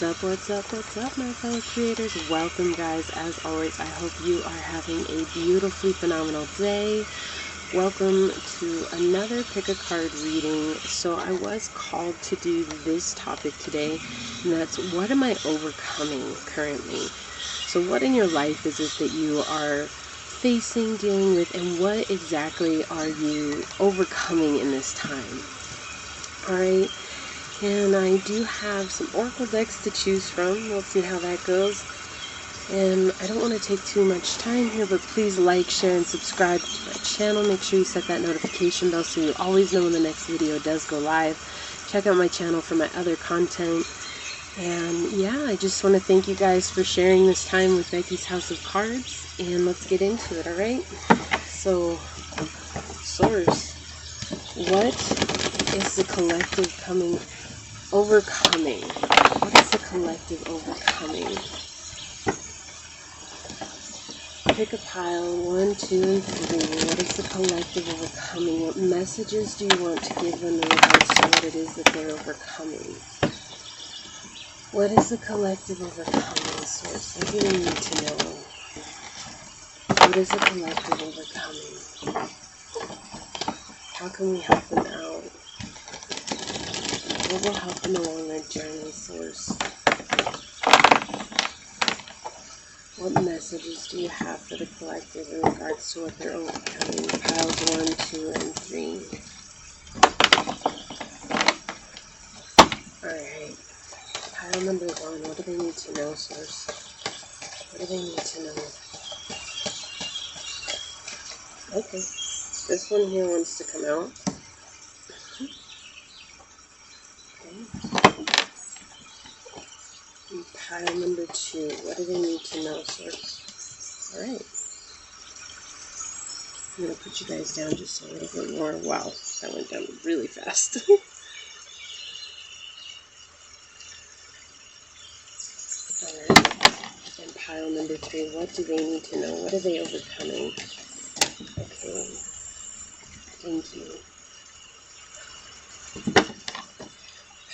What's up, my fellow creators? Welcome, guys. As always, I hope you are having a beautifully phenomenal day. Welcome to another pick a card reading. So I was called to do this topic today, and that's what am I overcoming currently? So what in your life is it that you are facing, dealing with, and what exactly are you overcoming in this time? Alright, and I do have some oracle decks to choose from. We'll see how that goes. And I don't want to take too much time here, but please like, share, and subscribe to my channel. Make sure you set that notification bell so you always know when the next video does go live. Check out my channel for my other content. And yeah, I just want to thank you guys for sharing this time with Becky's House of Cards. And let's get into it, alright? So, Source, what is the collective overcoming? What is the collective overcoming? Pick a pile, 1, 2, and 3. What is the collective overcoming? What messages do you want to give them in regards to what it is that they're overcoming? What is the collective overcoming, Source? What do they need to know? What is the collective overcoming? How can we help them out? What will help them along their journey, Source? What messages do you have for the collective in regards to what they're overcoming? Piles 1, 2, and 3. Alright. Pile number 1. What do they need to know, Source? What do they need to know? Okay. This one here wants to come out. Okay. And pile number 2. What do they need to know, Source? Alright. I'm going to put you guys down just a little bit more. Wow, that went down really fast. Alright. And pile number 3. What do they need to know? What are they overcoming? Okay. Thank you.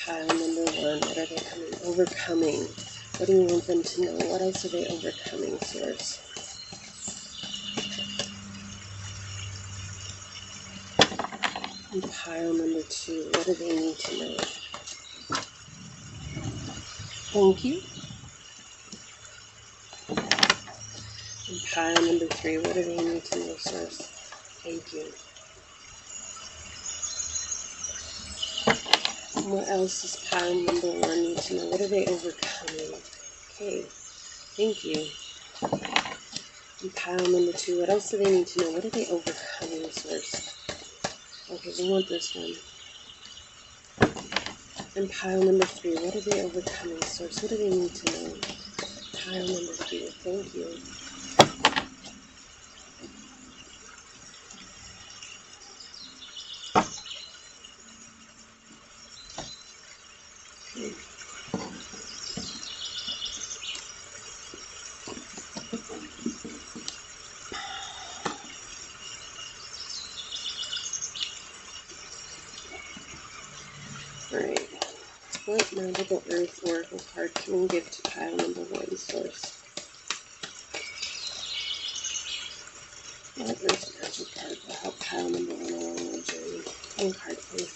Pile number 1. What are they overcoming? What do you want them to know? What else are they overcoming, Source? And pile number 2. What do they need to know? Thank you. And pile number 3. What do they need to know, Source? Thank you. And what else does pile number 1 need to know? What are they overcoming? Okay. Thank you. And pile number 2. What else do they need to know? What are they overcoming, Source? Okay, we want this one. And pile number 3. What are they overcoming, Source? What do they need to know? Pile number 3. Thank you. Okay. Alright. What magical earth oracle card can we give to pile number 1, Source? What earth magic card will help pile number 1 along the journey? One card, please.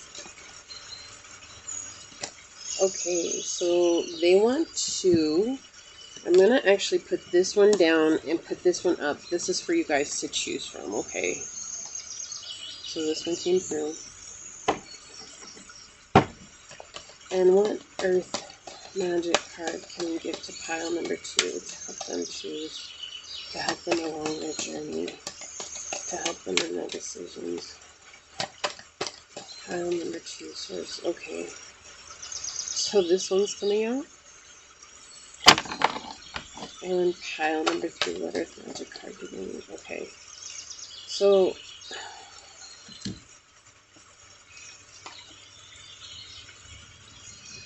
Okay, so they want to... I'm going to actually put this one down and put this one up. This is for you guys to choose from, okay? So this one came through. And what earth magic card can we give to pile number 2 to help them choose, to help them along their journey, to help them in their decisions? Pile number 2, Source. Okay. So this one's coming out. And pile number 3, what earth magic card do they need? Okay. So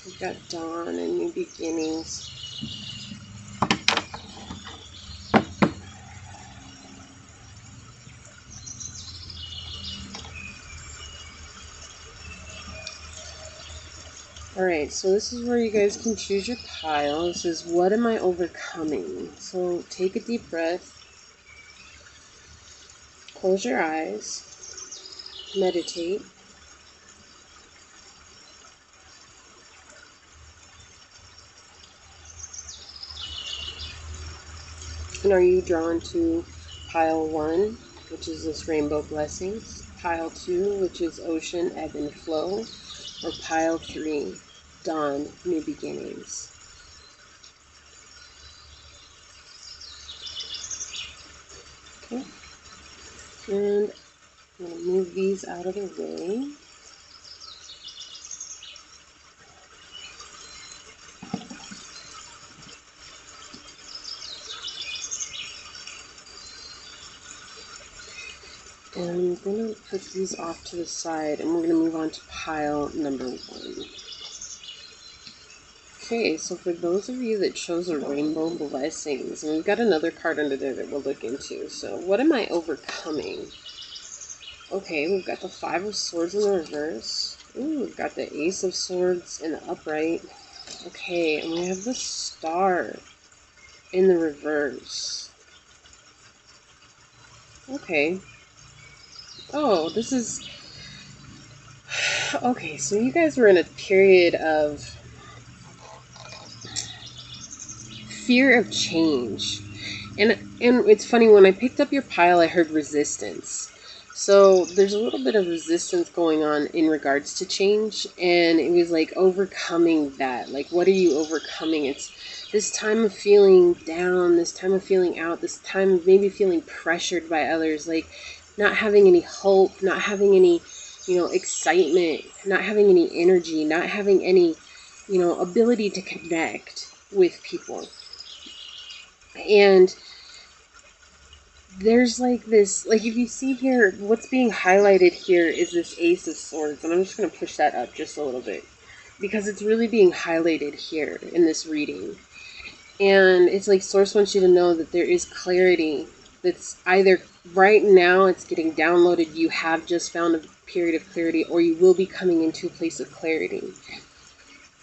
we've got dawn and new beginnings. Alright, so this is where you guys can choose your pile. This is what am I overcoming? So take a deep breath. Close your eyes. Meditate. And are you drawn to pile 1, which is this rainbow blessings? Pile 2, which is ocean, ebb and flow? Or pile 3, dawn, new beginnings? Okay. And I'm going to move these out of the way. And I'm going to put these off to the side, and we're going to move on to pile number 1. Okay, so for those of you that chose a rainbow blessings, and we've got another card under there that we'll look into. So what am I overcoming? Okay, we've got the 5 of Swords in the reverse. Ooh, we've got the Ace of Swords in the upright. Okay, and we have the Star in the reverse. Okay. Oh, this is... Okay, so you guys were in a period of fear of change. And it's funny, when I picked up your pile, I heard resistance. So there's a little bit of resistance going on in regards to change, and it was like overcoming that. Like, what are you overcoming? It's this time of feeling down, this time of feeling out, this time of maybe feeling pressured by others, like not having any hope, not having any, excitement, not having any energy, not having any, ability to connect with people. And there's like this, like if you see here, what's being highlighted here is this Ace of Swords, and I'm just going to push that up just a little bit because it's really being highlighted here in this reading. And it's like Source wants you to know that there is clarity that's either right now it's getting downloaded, you have just found a period of clarity, or you will be coming into a place of clarity.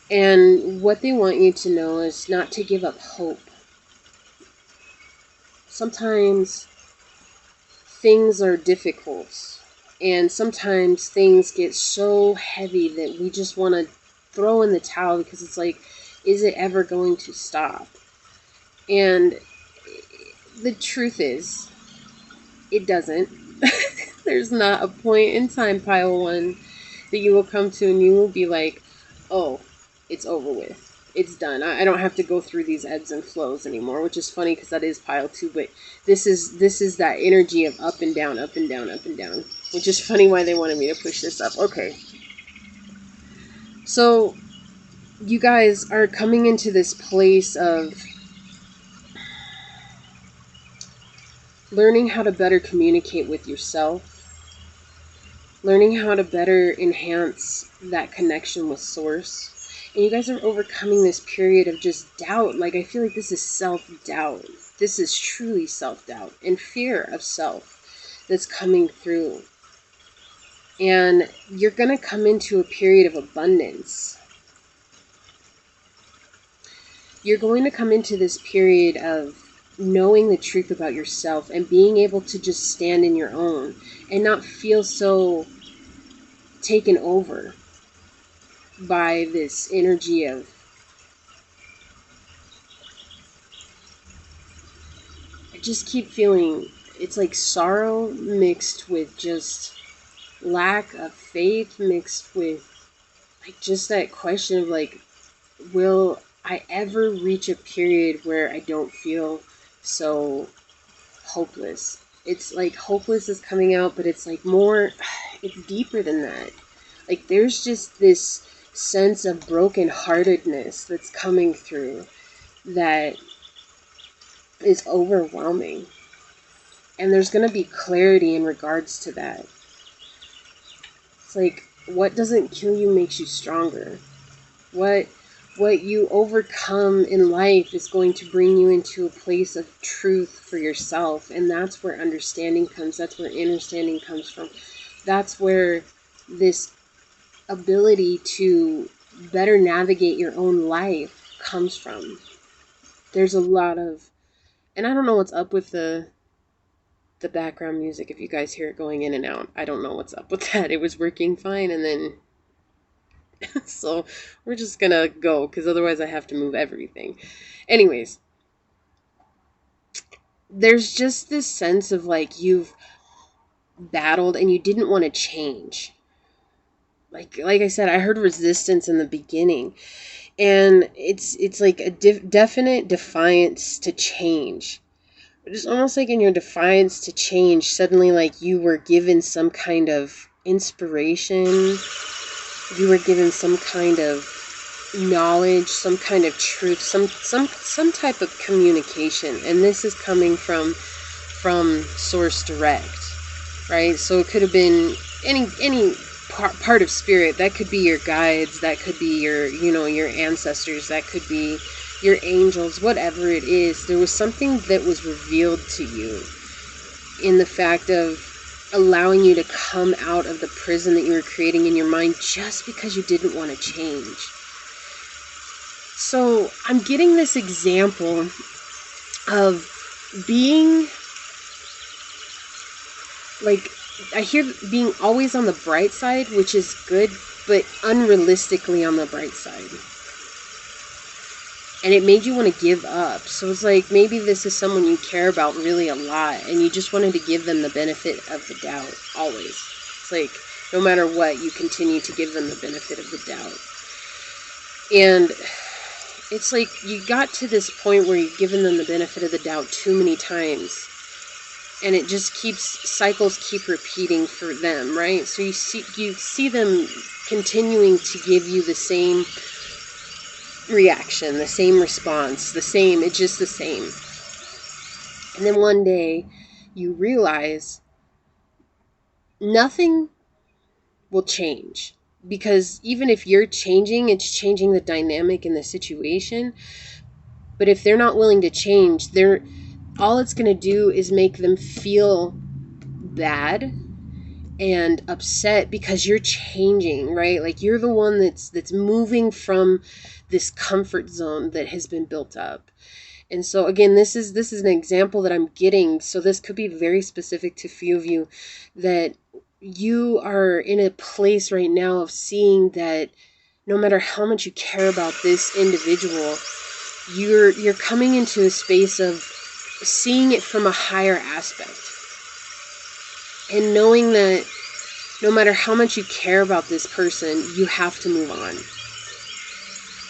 And what they want you to know is not to give up hope. Sometimes things are difficult, and sometimes things get so heavy that we just want to throw in the towel because it's like, is it ever going to stop? And the truth is, it doesn't. There's not a point in time, pile 1, that you will come to and you will be like, oh, it's over with. It's done. I don't have to go through these ebbs and flows anymore, which is funny because that is pile 2, but this is that energy of up and down, up and down, up and down, which is funny why they wanted me to push this up. Okay. So you guys are coming into this place of learning how to better communicate with yourself, learning how to better enhance that connection with Source. And you guys are overcoming this period of just doubt. Like, I feel like this is self-doubt. This is truly self-doubt and fear of self that's coming through. And you're going to come into a period of abundance. You're going to come into this period of knowing the truth about yourself and being able to just stand in your own and not feel so taken over by this energy of I just keep feeling it's like sorrow mixed with just lack of faith, mixed with like just that question of like, will I ever reach a period where I don't feel so hopeless? It's like hopeless is coming out, but it's like more, it's deeper than that. Like there's just this sense of brokenheartedness that's coming through that is overwhelming. And there's going to be clarity in regards to that. It's like, what doesn't kill you makes you stronger. What you overcome in life is going to bring you into a place of truth for yourself. And that's where understanding comes. That's where understanding comes from. That's where this ability to better navigate your own life comes from. There's a lot of, and I don't know what's up with the background music, if you guys hear it going in and out. I don't know what's up with that. It was working fine, and then so we're just gonna go, because otherwise I have to move everything. Anyways, there's just this sense of like you've battled and you didn't want to change. Like I said, I heard resistance in the beginning, and it's like a definite defiance to change. It's almost like in your defiance to change, suddenly like you were given some kind of inspiration, you were given some kind of knowledge, some kind of truth, some type of communication, and this is coming from source direct, right? So it could have been any part of spirit. That could be your guides, that could be your your ancestors, that could be your angels, whatever it is. There was something that was revealed to you in the fact of allowing you to come out of the prison that you were creating in your mind just because you didn't want to change. So I'm getting this example of being like, I hear being always on the bright side, which is good, but unrealistically on the bright side. And it made you want to give up. So it's like, maybe this is someone you care about really a lot, and you just wanted to give them the benefit of the doubt, always. It's like, no matter what, you continue to give them the benefit of the doubt. And it's like, you got to this point where you've given them the benefit of the doubt too many times. And it just cycles keep repeating for them, right? So you see them continuing to give you the same reaction, the same response, it's just the same. And then one day you realize nothing will change, because even if you're changing, it's changing the dynamic in the situation. But if they're not willing to change, all it's going to do is make them feel bad and upset because you're changing, right? Like, you're the one that's moving from this comfort zone that has been built up. And so again, this is an example that I'm getting. So this could be very specific to a few of you, that you are in a place right now of seeing that no matter how much you care about this individual, you're coming into a space of seeing it from a higher aspect, and knowing that no matter how much you care about this person, you have to move on,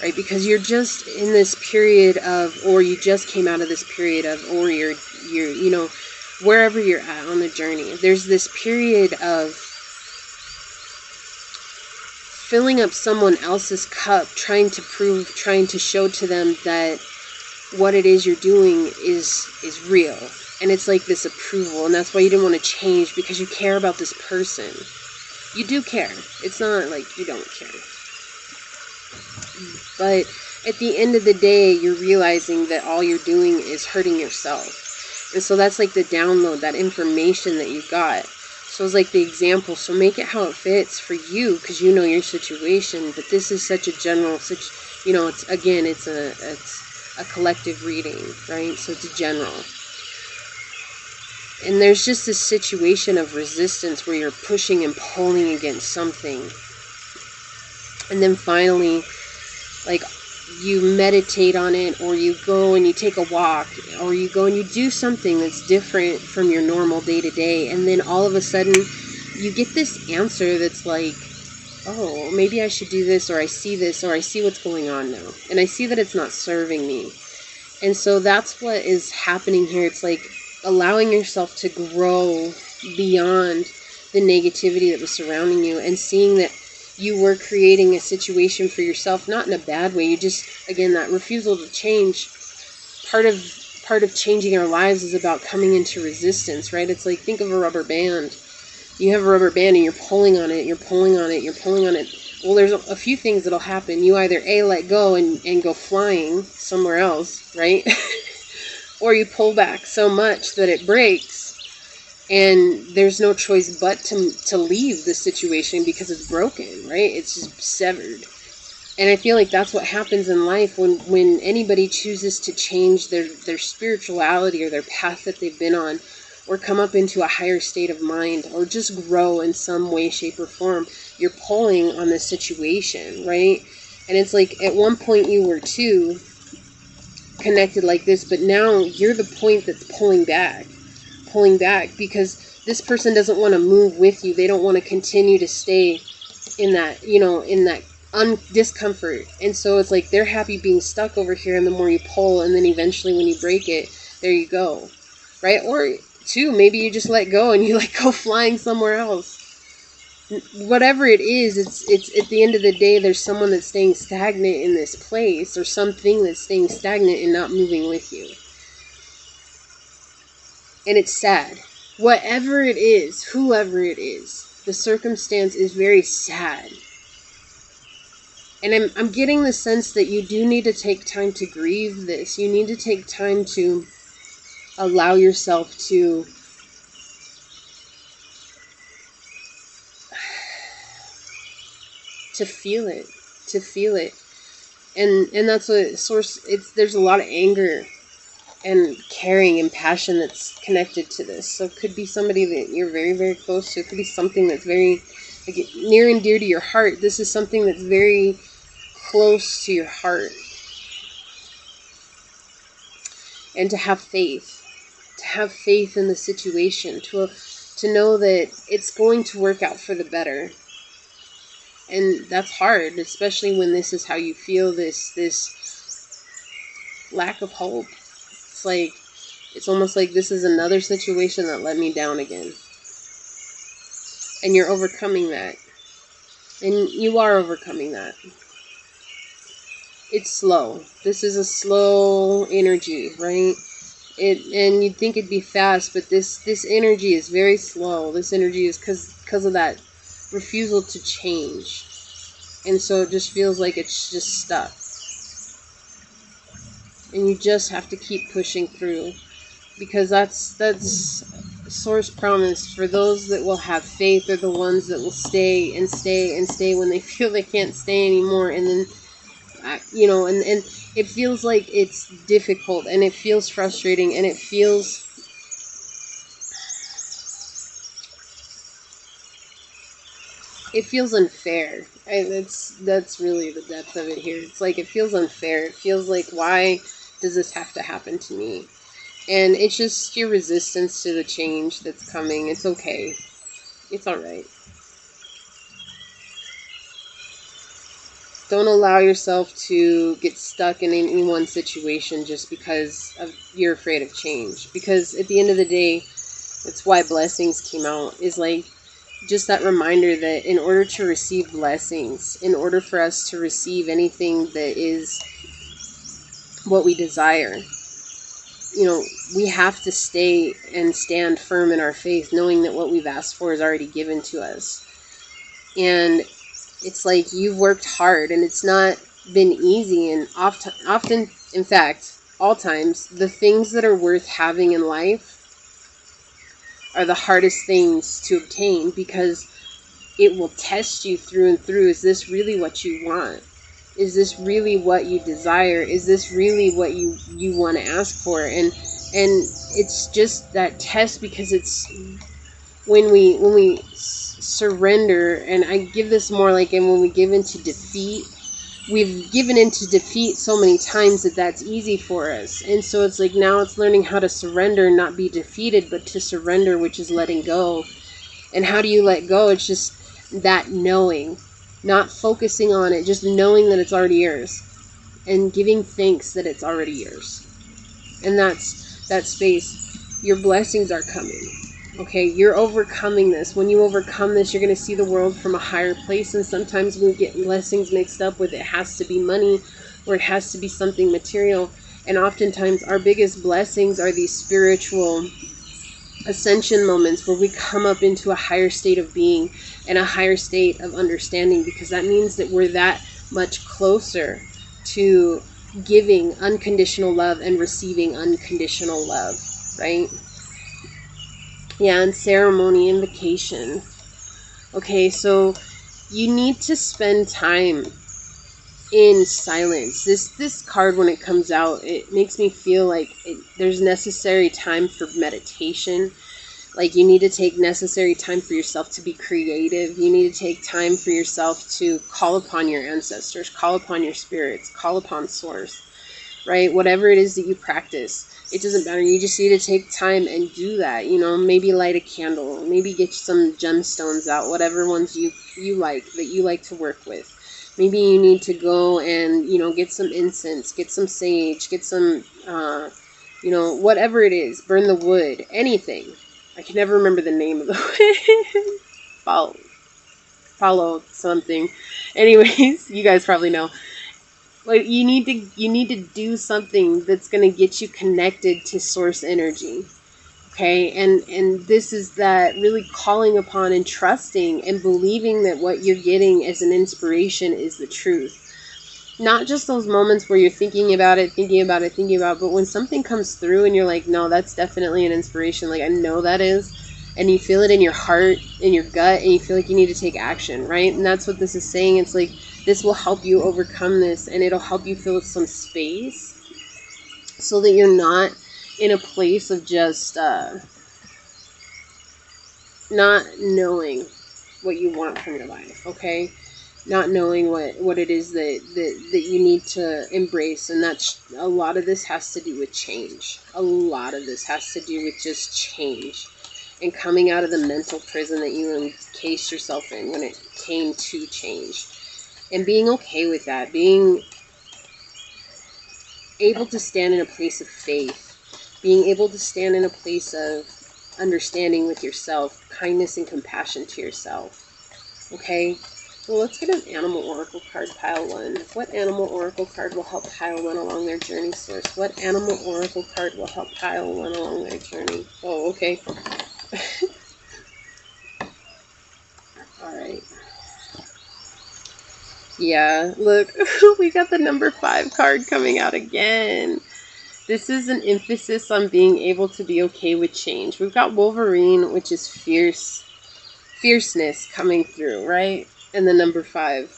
right? Because you're just in this period of, or you just came out of this period of, or you're wherever you're at on the journey, there's this period of filling up someone else's cup, trying to show to them that what it is you're doing is real. And it's like this approval, and that's why you didn't want to change, because you care about this person. You do care. It's not like you don't care. But at the end of the day, you're realizing that all you're doing is hurting yourself. And so that's like the download, that information that you got. So it's like the example. So make it how it fits for you, because you know your situation. But this is such a general, it's a collective reading, right? So it's general. And there's just this situation of resistance where you're pushing and pulling against something. And then finally, like, you meditate on it, or you go and you take a walk, or you go and you do something that's different from your normal day-to-day. And then all of a sudden, you get this answer that's like, oh, maybe I should do this, or I see this, or I see what's going on now. And I see that it's not serving me. And so that's what is happening here. It's like allowing yourself to grow beyond the negativity that was surrounding you, and seeing that you were creating a situation for yourself, not in a bad way. You just, again, that refusal to change. Part of changing our lives is about coming into resistance, right? It's like, think of a rubber band. You have a rubber band and you're pulling on it, you're pulling on it, you're pulling on it. Well, there's a few things that'll happen. You either A, let go and go flying somewhere else, right? Or you pull back so much that it breaks, and there's no choice but to leave the situation because it's broken, right? It's just severed. And I feel like that's what happens in life when anybody chooses to change their spirituality or their path that they've been on, or come up into a higher state of mind, or just grow in some way, shape, or form. You're pulling on the situation, right? And it's like at one point you were too connected like this, but now you're the point that's pulling back because this person doesn't want to move with you. They don't want to continue to stay in that, in that discomfort. And so it's like they're happy being stuck over here, and the more you pull, and then eventually when you break it, there you go, right? Or two, maybe you just let go and you like go flying somewhere else. Whatever it is, it's at the end of the day, there's someone that's staying stagnant in this place, or something that's staying stagnant and not moving with you. And it's sad. Whatever it is, whoever it is, the circumstance is very sad. And I'm getting the sense that you do need to take time to grieve this. You need to take time to allow yourself to feel it. And that's what there's a lot of anger and caring and passion that's connected to this. So it could be somebody that you're very, very close to. It could be something that's very near and dear to your heart. This is something that's very close to your heart. And to have faith in the situation, to know that it's going to work out for the better. And that's hard, especially when this is how you feel, this lack of hope. It's almost like this is another situation that let me down again. And you're overcoming that. And you are overcoming that. It's slow. This is a slow energy, right? And you'd think it'd be fast, but this energy is very slow. This energy is because of that refusal to change. And so it just feels like it's just stuck. And you just have to keep pushing through, because that's Source promise. For those that will have faith are the ones that will stay and stay and stay when they feel they can't stay anymore. And then and it feels like it's difficult, and it feels frustrating, and it feels unfair. That's really the depth of it here. It's like it feels unfair. It feels like, why does this have to happen to me? And it's just your resistance to the change that's coming. It's okay. It's all right. Don't allow yourself to get stuck in any one situation just because you're afraid of change. Because at the end of the day, that's why blessings came out. Is like just that reminder that in order to receive blessings, in order for us to receive anything that is what we desire, we have to stay and stand firm in our faith, knowing that what we've asked for is already given to us. And it's like you've worked hard, and it's not been easy. And often, in fact, all times, the things that are worth having in life are the hardest things to obtain, because it will test you through and through. Is this really what you want? Is this really what you desire? Is this really what you want to ask for? And it's just that test, because it's when we surrender. And I give this more like, and when we give into defeat, we've given into defeat so many times that's easy for us. And so it's like now it's learning how to surrender, not be defeated, but to surrender, which is letting go. And how do you let go? It's just that knowing, not focusing on it, just knowing that it's already yours, and giving thanks that it's already yours. And that's that space. Your blessings are coming. Okay, you're overcoming this. When you overcome this, you're going to see the world from a higher place. And sometimes we get blessings mixed up with it has to be money, or it has to be something material. And oftentimes our biggest blessings are these spiritual ascension moments where we come up into a higher state of being and a higher state of understanding, because that means that we're that much closer to giving unconditional love and receiving unconditional love, right? Yeah, and ceremony, invocation. Okay, so you need to spend time in silence. This card, when it comes out, it makes me feel like there's necessary time for meditation. Like, you need to take necessary time for yourself to be creative. You need to take time for yourself to call upon your ancestors, call upon your spirits, call upon source, right? Whatever it is that you practice, it doesn't matter. You just need to take time and do that. You know, maybe light a candle, maybe get some gemstones out, whatever ones you like, that you like to work with. Maybe you need to go and, you know, get some incense, get some sage, get some, you know, whatever it is, burn the wood, anything. I can never remember the name of the wood. Follow something. Anyways, you guys probably know. Like, you need to do something that's going to get you connected to source energy. Okay? And this is that really calling upon and trusting and believing that what you're getting as an inspiration is the truth. Not just those moments where you're thinking about it, but when something comes through and you're like, no, that's definitely an inspiration. Like, I know that is. And you feel it in your heart, in your gut, and you feel like you need to take action, right? And that's what this is saying. It's like, this will help you overcome this, and it'll help you fill some space so that you're not in a place of just not knowing what you want from your life, okay? Not knowing what it is that you need to embrace. And that's, a lot of this has to do with change. A lot of this has to do with just change and coming out of the mental prison that you encased yourself in when it came to change, and being okay with that, being able to stand in a place of faith, being able to stand in a place of understanding with yourself, kindness and compassion to yourself. Okay? So let's get an animal oracle card, pile 1. What animal oracle card will help pile 1 along their journey, source? What animal oracle card will help pile 1 along their journey? Oh, okay. Alright. Yeah, look, we got the number 5 card coming out again. This is an emphasis on being able to be okay with change. We've got Wolverine, which is fierceness coming through, right? And the number 5.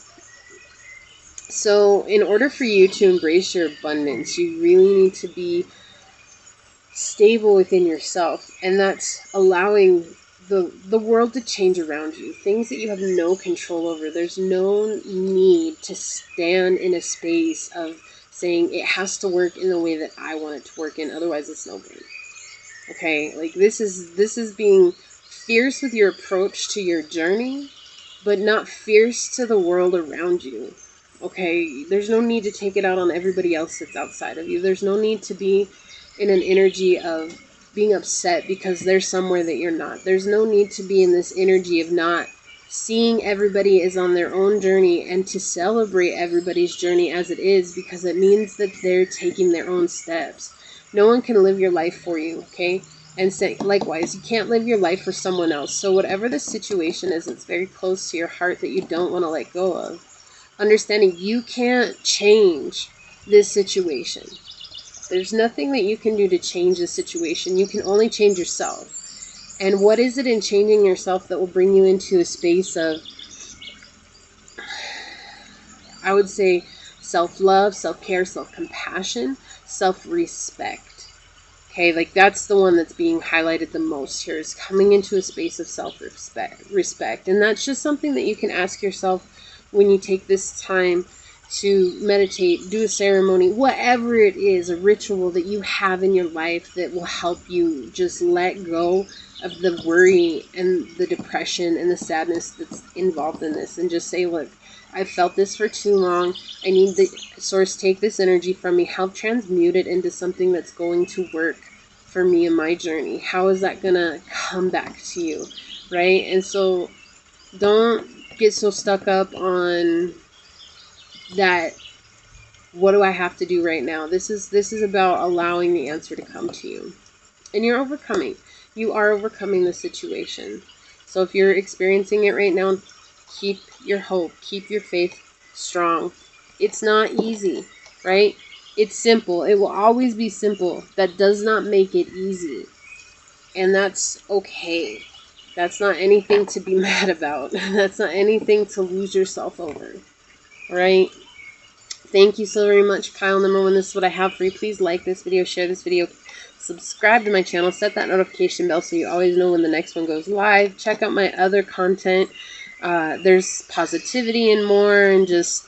So in order for you to embrace your abundance, you really need to be stable within yourself. And that's allowing the world to change around you. Things that you have no control over. There's no need to stand in a space of saying it has to work in the way that I want it to work in. Otherwise, it's no good. Okay? Like, this is being fierce with your approach to your journey, but not fierce to the world around you. Okay? There's no need to take it out on everybody else that's outside of you. There's no need to be in an energy of being upset because they're somewhere that you're not. There's no need to be in this energy of not seeing everybody is on their own journey and to celebrate everybody's journey as it is, because it means that they're taking their own steps. No one can live your life for you, okay? And likewise, you can't live your life for someone else. So whatever the situation is that's very close to your heart that you don't want to let go of, understanding you can't change this situation. There's nothing that you can do to change the situation. You can only change yourself. And what is it in changing yourself that will bring you into a space of, I would say, self-love, self-care, self-compassion, self-respect. Okay, like, that's the one that's being highlighted the most here, is coming into a space of self-respect. And that's just something that you can ask yourself when you take this time to meditate, do a ceremony, whatever it is, a ritual that you have in your life that will help you just let go of the worry and the depression and the sadness that's involved in this, and just say, look, I've felt this for too long. I need the source, take this energy from me, help transmute it into something that's going to work for me in my journey. How is that going to come back to you, right? And so don't get so stuck up on that, what do I have to do right now? This is about allowing the answer to come to you. And you're overcoming. You are overcoming the situation. So if you're experiencing it right now, keep your hope, keep your faith strong. It's not easy, right? It's simple. It will always be simple. That does not make it easy. And that's okay. That's not anything to be mad about. That's not anything to lose yourself over, right? Thank you so very much, pile number 1. This is what I have for you. Please like this video, share this video, subscribe to my channel, set that notification bell so you always know when the next one goes live. Check out my other content. There's positivity and more, and just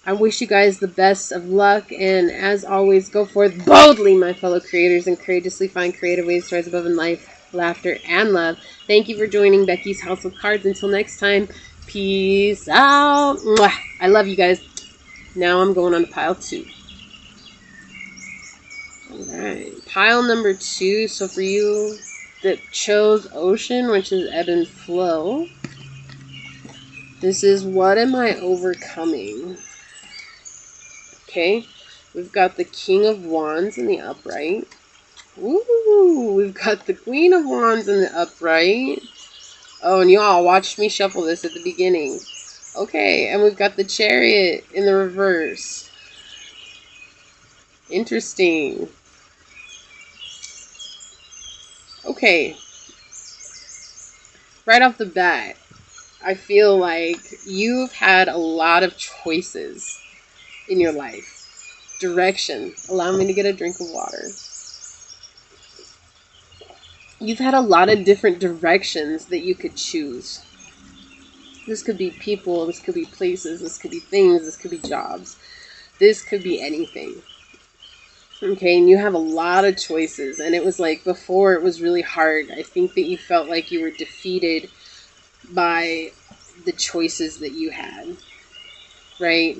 I wish you guys the best of luck, and as always, go forth boldly, my fellow creators, and courageously find creative ways to rise above in life, laughter, and love. Thank you for joining Becky's House of Cards. Until next time, peace out. Mwah. I love you guys. Now I'm going on to pile 2. Alright, pile number 2. So for you that chose ocean, which is ebb and flow, this is what am I overcoming? Okay, we've got the King of Wands in the upright. Ooh, we've got the Queen of Wands in the upright. Oh, and y'all watched me shuffle this at the beginning. Okay, and we've got the Chariot in the reverse. Interesting. Okay. Right off the bat, I feel like you've had a lot of choices in your life. Direction. Allow me to get a drink of water. You've had a lot of different directions that you could choose. This could be people, this could be places, this could be things, this could be jobs. This could be anything. Okay, and you have a lot of choices. And it was like, before it was really hard. I think that you felt like you were defeated by the choices that you had. Right?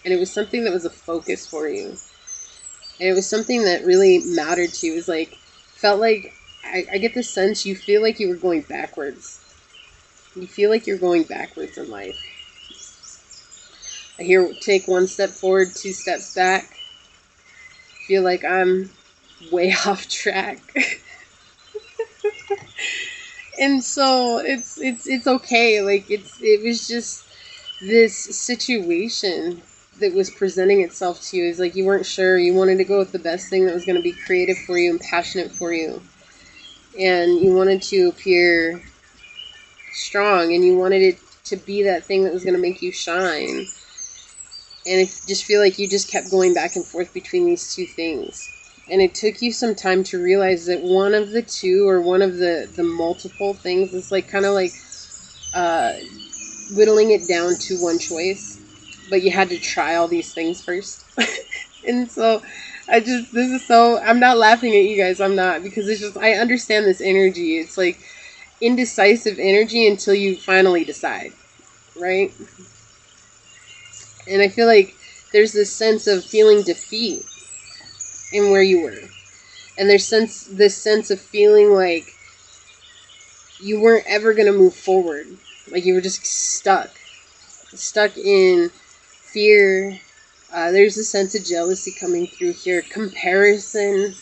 And it was something that was a focus for you. And it was something that really mattered to you. It was like, felt like, I get the sense you feel like you were going backwards. You feel like you're going backwards in life. I hear take 1 step forward, 2 steps back. Feel like I'm way off track. And so it's okay. Like it was just this situation that was presenting itself to you. It's like you weren't sure. You wanted to go with the best thing that was going to be creative for you and passionate for you. And you wanted to appear strong, and you wanted it to be that thing that was going to make you shine. And I just feel like you just kept going back and forth between these two things. And it took you some time to realize that one of the two, or one of the multiple things, is like kind of like whittling it down to one choice. But you had to try all these things first. And so this is so, I'm not laughing at you guys. I'm not, because it's just, I understand this energy. It's like indecisive energy until you finally decide, right? And I feel like there's this sense of feeling defeat in where you were. And there's this sense of feeling like you weren't ever going to move forward. Like you were just stuck in fear. There's a sense of jealousy coming through here. Comparison.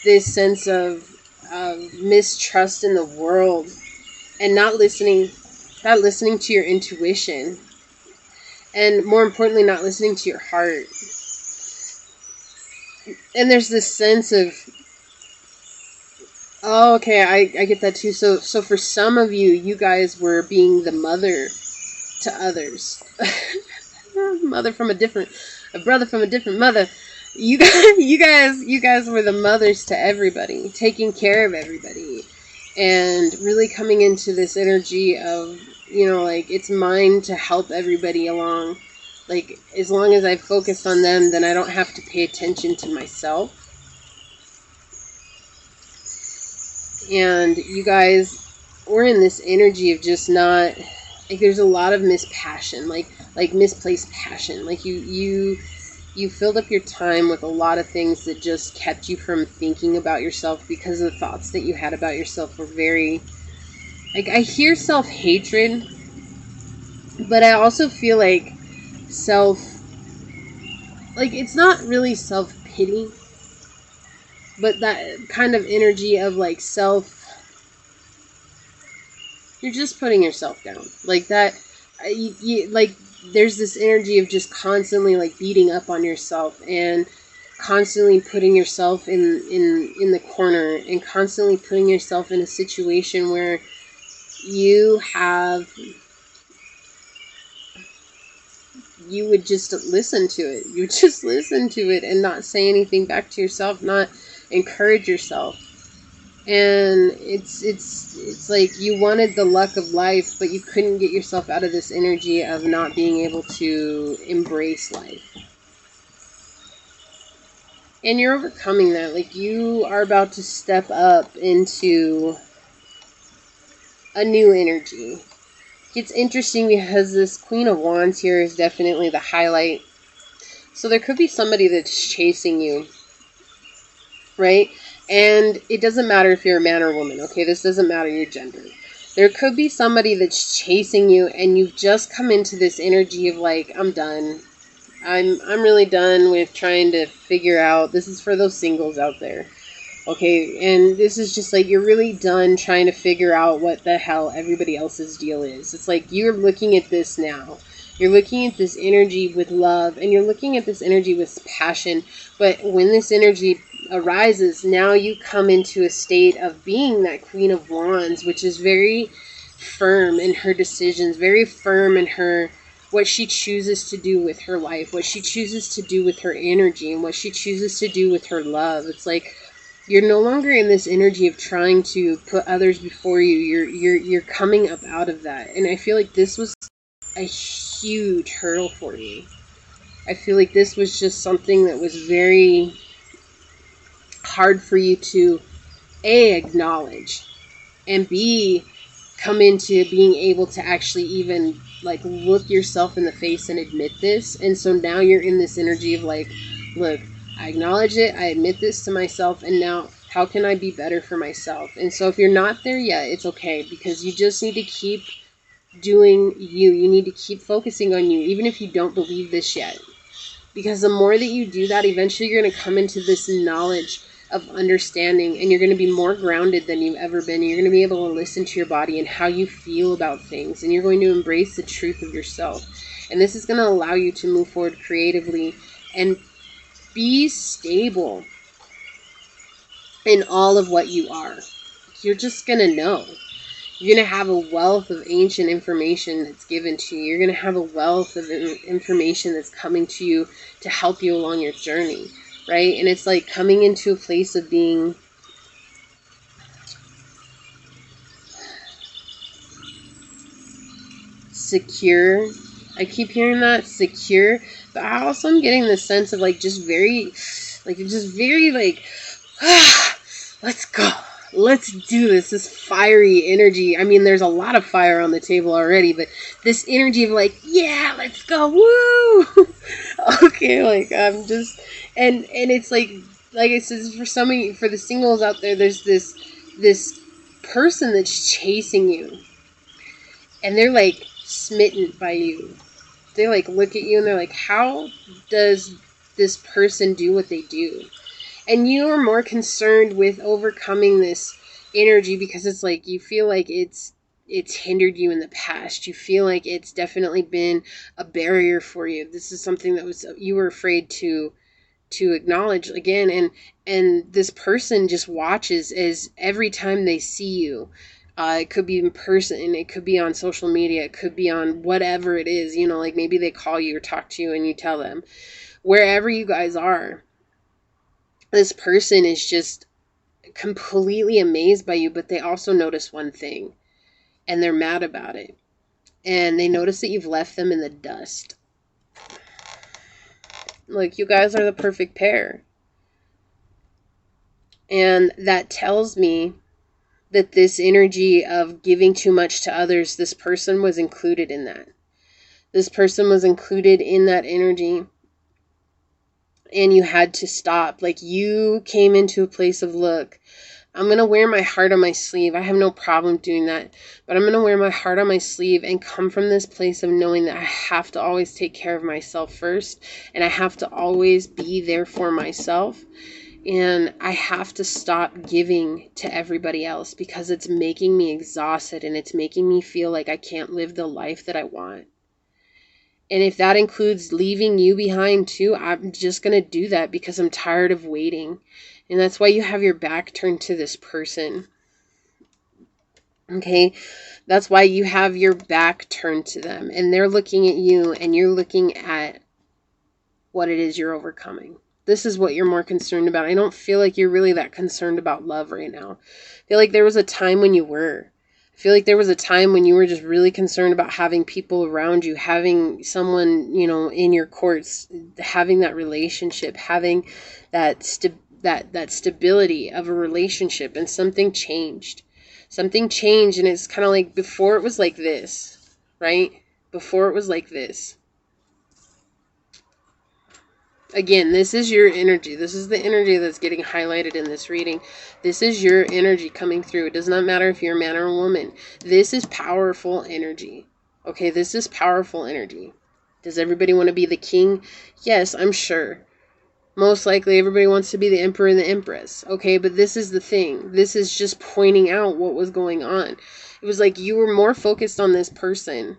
This sense of mistrust in the world. And not listening to your intuition. And more importantly, not listening to your heart. And there's this sense of, oh, okay, I get that too. So for some of you, you guys were being the mother to others. A brother from a different mother. You guys were the mothers to everybody, taking care of everybody, and really coming into this energy of, you know, like, it's mine to help everybody along. Like, as long as I focus on them, then I don't have to pay attention to myself. And you guys were in this energy of just not, like, there's a lot of mispassion, like misplaced passion. Like, you filled up your time with a lot of things that just kept you from thinking about yourself, because the thoughts that you had about yourself were very, like, I hear self-hatred, but I also feel like it's not really self-pity, but that kind of energy of like you're just putting yourself down. Like that, like there's this energy of just constantly like beating up on yourself and constantly putting yourself in the corner, and constantly putting yourself in a situation where you have you would just listen to it. You just listen to it and not say anything back to yourself, not encourage yourself. And it's like you wanted the luck of life, but you couldn't get yourself out of this energy of not being able to embrace life. And you're overcoming that. Like, you are about to step up into a new energy. It's interesting because this Queen of Wands here is definitely the highlight. So there could be somebody that's chasing you, right? And it doesn't matter if you're a man or woman, okay? This doesn't matter your gender. There could be somebody that's chasing you, and you've just come into this energy of like, I'm done. I'm really done with trying to figure out. This is for those singles out there. Okay, and this is just like, you're really done trying to figure out what the hell everybody else's deal is. It's like you're looking at this now. You're looking at this energy with love, and you're looking at this energy with passion. But when this energy arises, now you come into a state of being that Queen of Wands, which is very firm in her decisions, very firm in her what she chooses to do with her life, what she chooses to do with her energy, and what she chooses to do with her love. It's like you're no longer in this energy of trying to put others before you. You're coming up out of that. And I feel like this was a huge hurdle for you. I feel like this was just something that was very hard for you to A, acknowledge, and B, come into being able to actually even like look yourself in the face and admit this. And so now you're in this energy of like, look, I acknowledge it, I admit this to myself, and now how can I be better for myself? And so if you're not there yet, it's okay, because you just need to keep doing you. You need to keep focusing on you, even if you don't believe this yet. Because the more that you do that, eventually you're going to come into this knowledge of understanding, and you're going to be more grounded than you've ever been. You're going to be able to listen to your body and how you feel about things, and you're going to embrace the truth of yourself. And this is going to allow you to move forward creatively and be stable in all of what you are. You're just going to know. You're going to have a wealth of ancient information that's given to you. You're going to have a wealth of information that's coming to you to help you along your journey, right? And it's like coming into a place of being secure. I keep hearing that, secure, but I also am getting this sense of like just very like, let's go. Let's do this. This fiery energy. I mean, there's a lot of fire on the table already, but this energy of like, yeah, let's go. Woo! Okay, like I'm just, and it's like I said, for the singles out there, there's this person that's chasing you, and they're like smitten by you. They like look at you and they're like, how does this person do what they do? And you are more concerned with overcoming this energy because it's like you feel like it's hindered you in the past. You feel like it's definitely been a barrier for you. This is something that you were afraid to acknowledge again. And this person just watches as every time they see you. It could be in person, it could be on social media, it could be on whatever it is, like maybe they call you or talk to you and you tell them. Wherever you guys are, this person is just completely amazed by you, but they also notice one thing, and they're mad about it. And they notice that you've left them in the dust. Like, you guys are the perfect pair. And that tells me that this energy of giving too much to others, this person was included in that. This person was included in that energy. And you had to stop. Like, you came into a place of, look, I'm going to wear my heart on my sleeve. I have no problem doing that. But I'm going to wear my heart on my sleeve and come from this place of knowing that I have to always take care of myself first. And I have to always be there for myself. And I have to stop giving to everybody else because it's making me exhausted and it's making me feel like I can't live the life that I want. And if that includes leaving you behind too, I'm just going to do that because I'm tired of waiting. And that's why you have your back turned to this person. Okay? That's why you have your back turned to them, and they're looking at you, and you're looking at what it is you're overcoming. This is what you're more concerned about. I don't feel like you're really that concerned about love right now. I feel like there was a time when you were. I feel like there was a time when you were just really concerned about having people around you, having someone, in your courts, having that relationship, having that that stability of a relationship, and something changed. Something changed, and it's kind of like before it was like this, right? Before it was like this. Again, this is your energy. This is the energy that's getting highlighted in this reading. This is your energy coming through. It does not matter if you're a man or a woman. This is powerful energy. Okay, this is powerful energy. Does everybody want to be the king? Yes, I'm sure. Most likely everybody wants to be the emperor and the empress. Okay, but this is the thing. This is just pointing out what was going on. It was like you were more focused on this person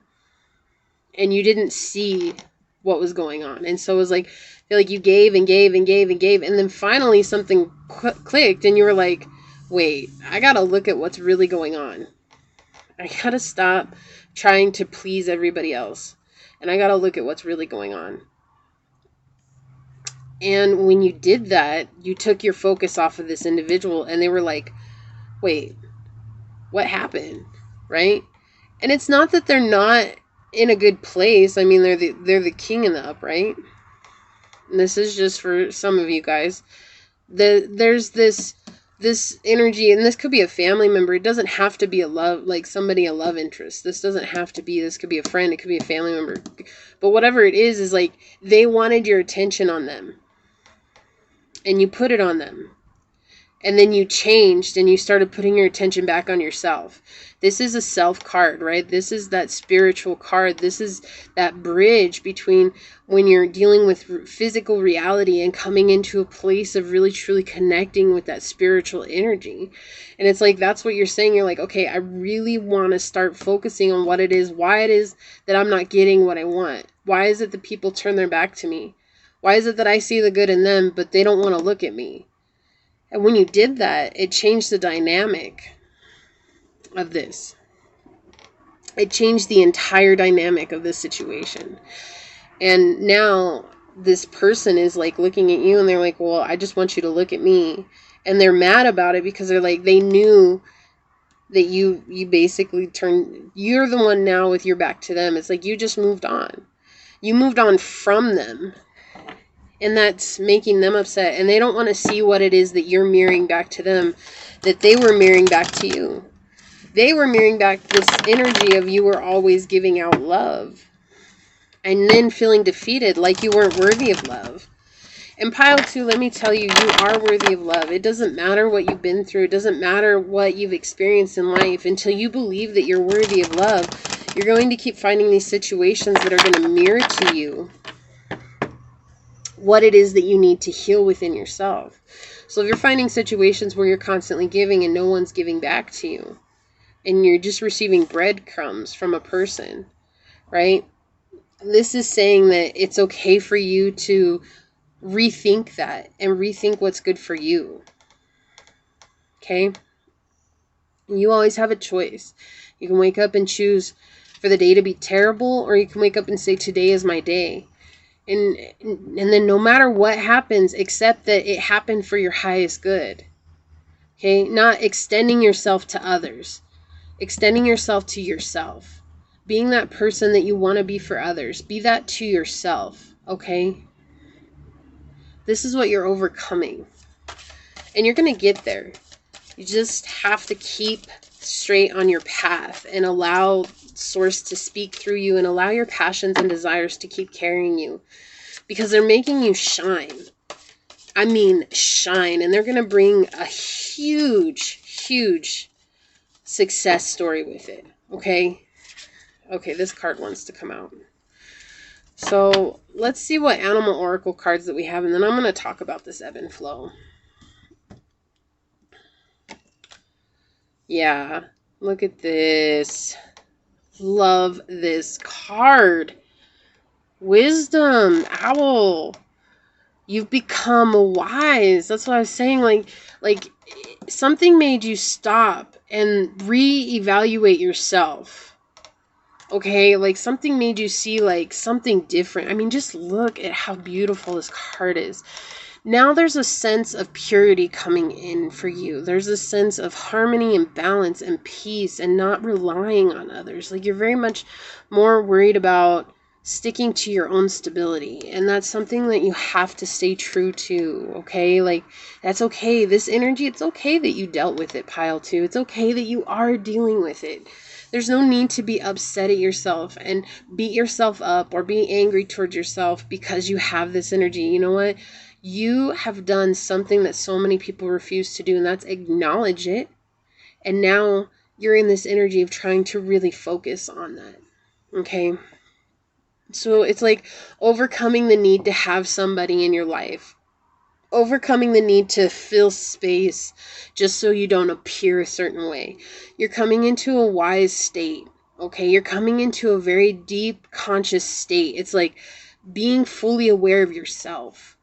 and you didn't see what was going on. And so it was like, I feel like you gave and gave and gave and gave. And then finally something clicked and you were like, wait, I got to look at what's really going on. I got to stop trying to please everybody else. And I got to look at what's really going on. And when you did that, you took your focus off of this individual and they were like, wait, what happened? Right? And it's not that they're not in a good place. I mean, they're the king in the upright. And this is just for some of you guys. There's this energy, and this could be a family member. It doesn't have to be a love interest. This doesn't have to be. This could be a friend. It could be a family member. But whatever it is like they wanted your attention on them, and you put it on them. And then you changed and you started putting your attention back on yourself. This is a self card, right? This is that spiritual card. This is that bridge between when you're dealing with physical reality and coming into a place of really truly connecting with that spiritual energy. And it's like, that's what you're saying. You're like, okay, I really want to start focusing on what it is, why it is that I'm not getting what I want. Why is it that people turn their back to me? Why is it that I see the good in them, but they don't want to look at me? And when you did that, it changed the dynamic of this. It changed the entire dynamic of this situation. And now this person is like looking at you and they're like, well, I just want you to look at me. And they're mad about it because they're like, they knew that you basically you're the one now with your back to them. It's like you just moved on. You moved on from them. And that's making them upset. And they don't want to see what it is that you're mirroring back to them, that they were mirroring back to you. They were mirroring back this energy of you were always giving out love. And then feeling defeated like you weren't worthy of love. And pile 2, let me tell you, you are worthy of love. It doesn't matter what you've been through. It doesn't matter what you've experienced in life. Until you believe that you're worthy of love, you're going to keep finding these situations that are going to mirror to you what it is that you need to heal within yourself. So if you're finding situations where you're constantly giving and no one's giving back to you, and you're just receiving breadcrumbs from a person, right? This is saying that it's okay for you to rethink that and rethink what's good for you. Okay? You always have a choice. You can wake up and choose for the day to be terrible, or you can wake up and say, today is my day. And then no matter what happens, accept that it happened for your highest good. Okay? Not extending yourself to others. Extending yourself to yourself. Being that person that you want to be for others. Be that to yourself. Okay? This is what you're overcoming. And you're going to get there. You just have to keep straight on your path and allow Source to speak through you and allow your passions and desires to keep carrying you, because they're making you shine. I mean, shine. And they're going to bring a huge, huge success story with it. Okay? Okay, this card wants to come out. So let's see what animal oracle cards that we have, and then I'm going to talk about this ebb and flow. Yeah, look at this. Love this card. Wisdom, owl. You've become wise. That's what I was saying. Like something made you stop and reevaluate yourself. Okay, like something made you see like something different. I mean, just look at how beautiful this card is. Now there's a sense of purity coming in for you. There's a sense of harmony and balance and peace and not relying on others. Like you're very much more worried about sticking to your own stability. And that's something that you have to stay true to, okay? Like that's okay. This energy, it's okay that you dealt with it, pile 2. It's okay that you are dealing with it. There's no need to be upset at yourself and beat yourself up or be angry towards yourself because you have this energy. You know what? You have done something that so many people refuse to do, and that's acknowledge it. And now you're in this energy of trying to really focus on that. Okay? So it's like overcoming the need to have somebody in your life. Overcoming the need to fill space just so you don't appear a certain way. You're coming into a wise state, okay? You're coming into a very deep conscious state. It's like being fully aware of yourself.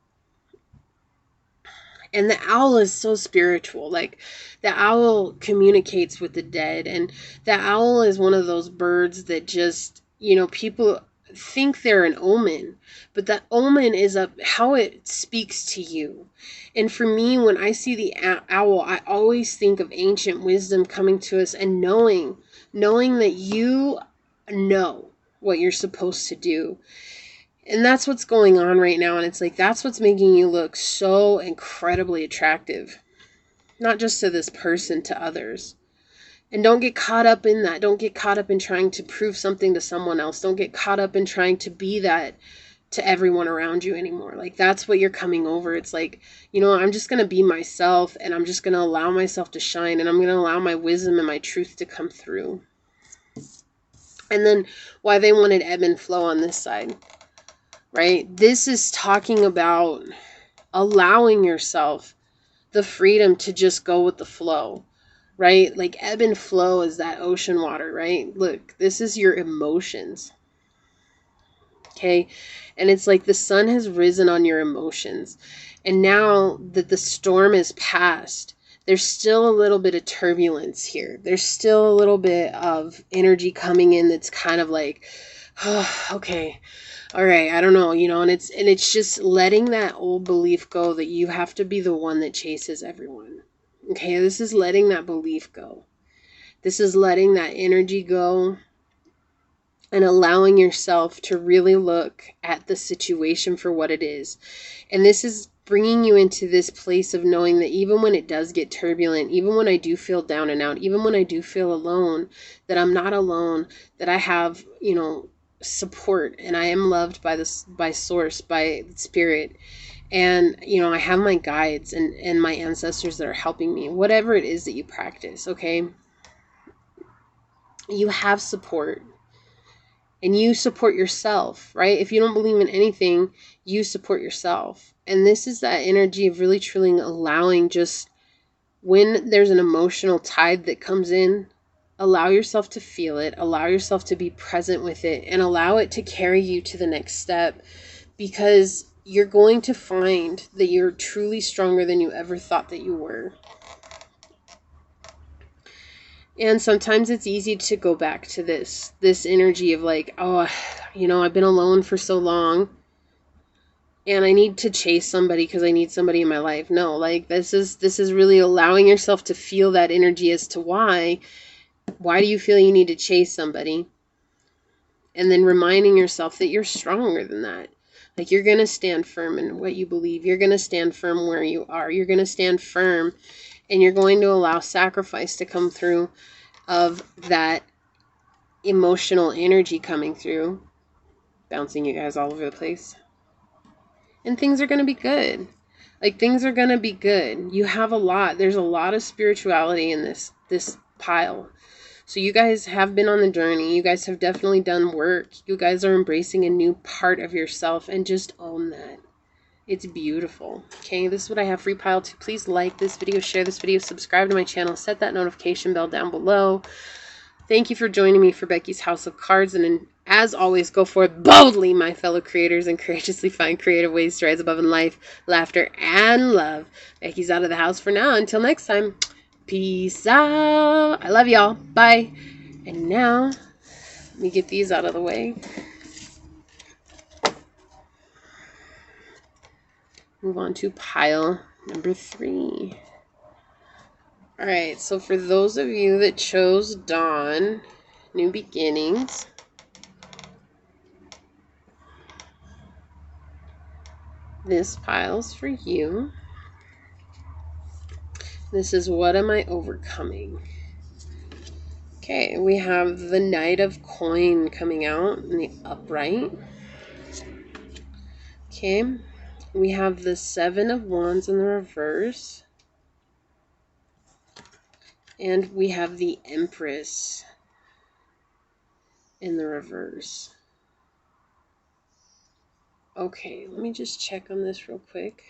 And the owl is so spiritual. Like the owl communicates with the dead, and the owl is one of those birds that just, you know, people think they're an omen, but that omen is how it speaks to you. And for me, when I see the owl, I always think of ancient wisdom coming to us and knowing that you know what you're supposed to do. And that's what's going on right now. And it's like, that's what's making you look so incredibly attractive, not just to this person, to others. And don't get caught up in that. Don't get caught up in trying to prove something to someone else. Don't get caught up in trying to be that to everyone around you anymore. Like that's what you're coming over. It's like, you know, I'm just going to be myself, and I'm just going to allow myself to shine, and I'm going to allow my wisdom and my truth to come through. And then why they wanted ebb and flow on this side, right? This is talking about allowing yourself the freedom to just go with the flow. Right? Like ebb and flow is that ocean water, right? Look, this is your emotions. Okay? And it's like the sun has risen on your emotions. And now that the storm is past, there's still a little bit of turbulence here. There's still a little bit of energy coming in that's kind of like, oh, okay, all right, I don't know, you know, and it's just letting that old belief go that you have to be the one that chases everyone. Okay, this is letting that belief go. This is letting that energy go and allowing yourself to really look at the situation for what it is. And this is bringing you into this place of knowing that even when it does get turbulent, even when I do feel down and out, even when I do feel alone, that I'm not alone, that I have, you know, support, and I am loved by source, by spirit. And, you know, I have my guides and my ancestors that are helping me, whatever it is that you practice, okay? You have support. And you support yourself, right? If you don't believe in anything, you support yourself. And this is that energy of really truly allowing, just when there's an emotional tide that comes in, allow yourself to feel it, allow yourself to be present with it, and allow it to carry you to the next step. Because you're going to find that you're truly stronger than you ever thought that you were. And sometimes it's easy to go back to this energy of like, oh, you know, I've been alone for so long and I need to chase somebody because I need somebody in my life. No, like this is really allowing yourself to feel that energy as to why do you feel you need to chase somebody? And then reminding yourself that you're stronger than that. Like you're going to stand firm in what you believe. You're going to stand firm where you are. You're going to stand firm, and you're going to allow sacrifice to come through of that emotional energy coming through. Bouncing you guys all over the place. And things are going to be good. Like things are going to be good. You have a lot. There's a lot of spirituality in this pile. So you guys have been on the journey. You guys have definitely done work. You guys are embracing a new part of yourself, and just own that. It's beautiful. Okay, this is what I have for you, pile 2. Please like this video, share this video, subscribe to my channel, set that notification bell down below. Thank you for joining me for Becky's House of Cards. And As always, go forth boldly, my fellow creators, and courageously find creative ways to rise above in life, laughter, and love. Becky's out of the house for now. Until next time, peace out. I love y'all. Bye. And now, let me get these out of the way. Move on to pile number 3. Alright, so for those of you that chose Dawn, New Beginnings, this pile's for you. This is What Am I Overcoming? Okay, we have the Knight of Coin coming out in the upright. Okay, we have the Seven of Wands in the reverse. And we have the Empress in the reverse. Okay, let me just check on this real quick.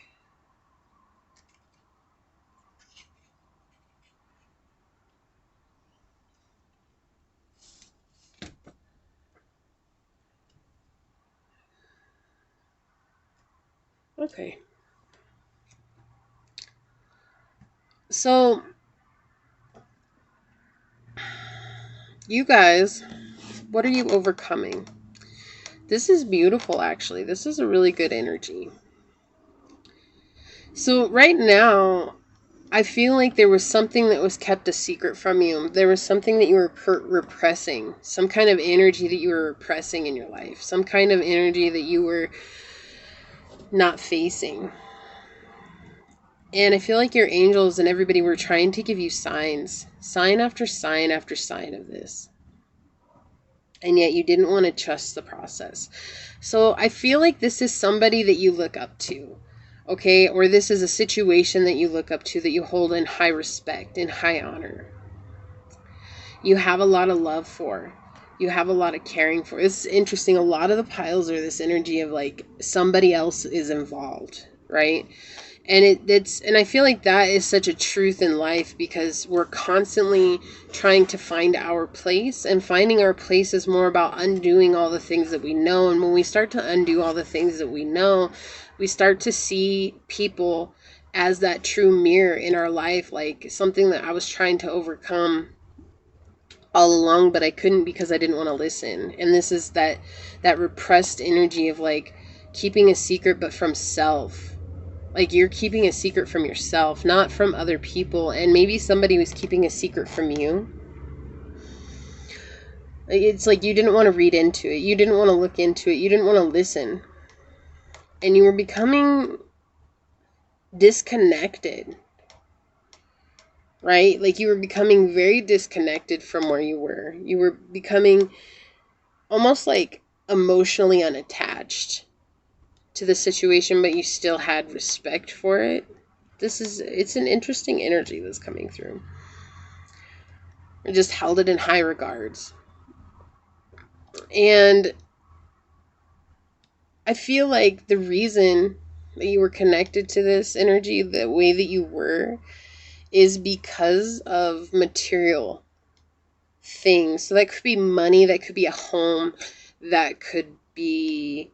Okay. So, you guys, what are you overcoming? This is beautiful, actually. This is a really good energy. So, right now, I feel like there was something that was kept a secret from you. There was something that you were repressing. Some kind of energy that you were repressing in your life. Some kind of energy that you were not facing. And I feel like your angels and everybody were trying to give you signs. Sign after sign after sign of this. And yet you didn't want to trust the process. So I feel like this is somebody that you look up to. Okay? Or this is a situation that you look up to, that you hold in high respect, in high honor. You have a lot of love for. You have a lot of caring for. It's interesting. A lot of the piles are this energy of like somebody else is involved, right? And and I feel like that is such a truth in life, because we're constantly trying to find our place, and finding our place is more about undoing all the things that we know. And when we start to undo all the things that we know, we start to see people as that true mirror in our life, like something that I was trying to overcome all along, but I couldn't because I didn't want to listen. And this is that repressed energy of like keeping a secret, but from self. Like you're keeping a secret from yourself, not from other people. And maybe somebody was keeping a secret from you. It's like you didn't want to read into it. You didn't want to look into it. You didn't want to listen. And you were becoming disconnected. Right? Like you were becoming very disconnected from where you were. You were becoming almost like emotionally unattached to the situation, but you still had respect for it. It's an interesting energy that's coming through. I just held it in high regards. And I feel like the reason that you were connected to this energy the way that you were is because of material things. So that could be money, that could be a home, that could be,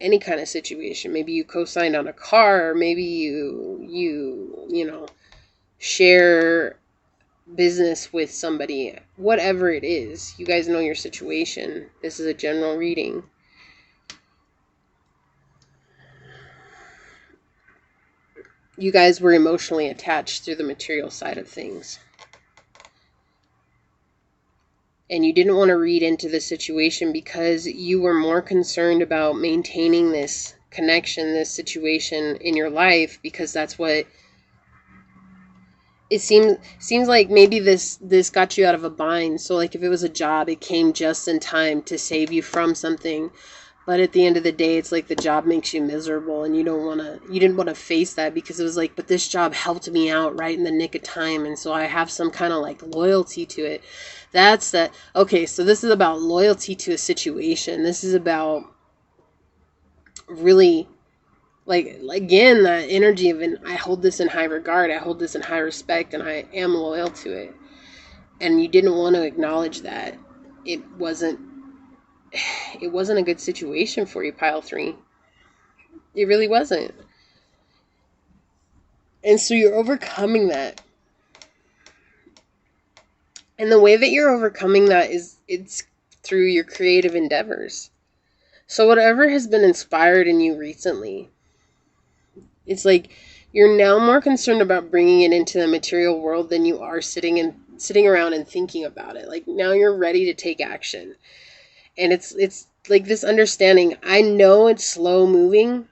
any kind of situation. Maybe you co-signed on a car, or maybe you share business with somebody. Whatever it is, you guys know your situation. This is a general reading. You guys were emotionally attached through the material side of things. And you didn't want to read into the situation because you were more concerned about maintaining this connection, this situation in your life, because that's what it seems like. Maybe this got you out of a bind. So like if it was a job, it came just in time to save you from something. But at the end of the day, it's like the job makes you miserable, and you didn't want to face that, because it was like, but this job helped me out right in the nick of time, and so I have some kind of like loyalty to it. That's that. Okay, so this is about loyalty to a situation. This is about really, like, again, that energy of I hold this in high regard, I hold this in high respect, and I am loyal to it. And you didn't want to acknowledge that it wasn't it wasn't a good situation for you, pile 3. It really wasn't. And so you're overcoming that. And the way that you're overcoming that it's through your creative endeavors. So whatever has been inspired in you recently, it's like you're now more concerned about bringing it into the material world than you are sitting around and thinking about it. Like now you're ready to take action. And it's like this understanding. I know it's slow moving.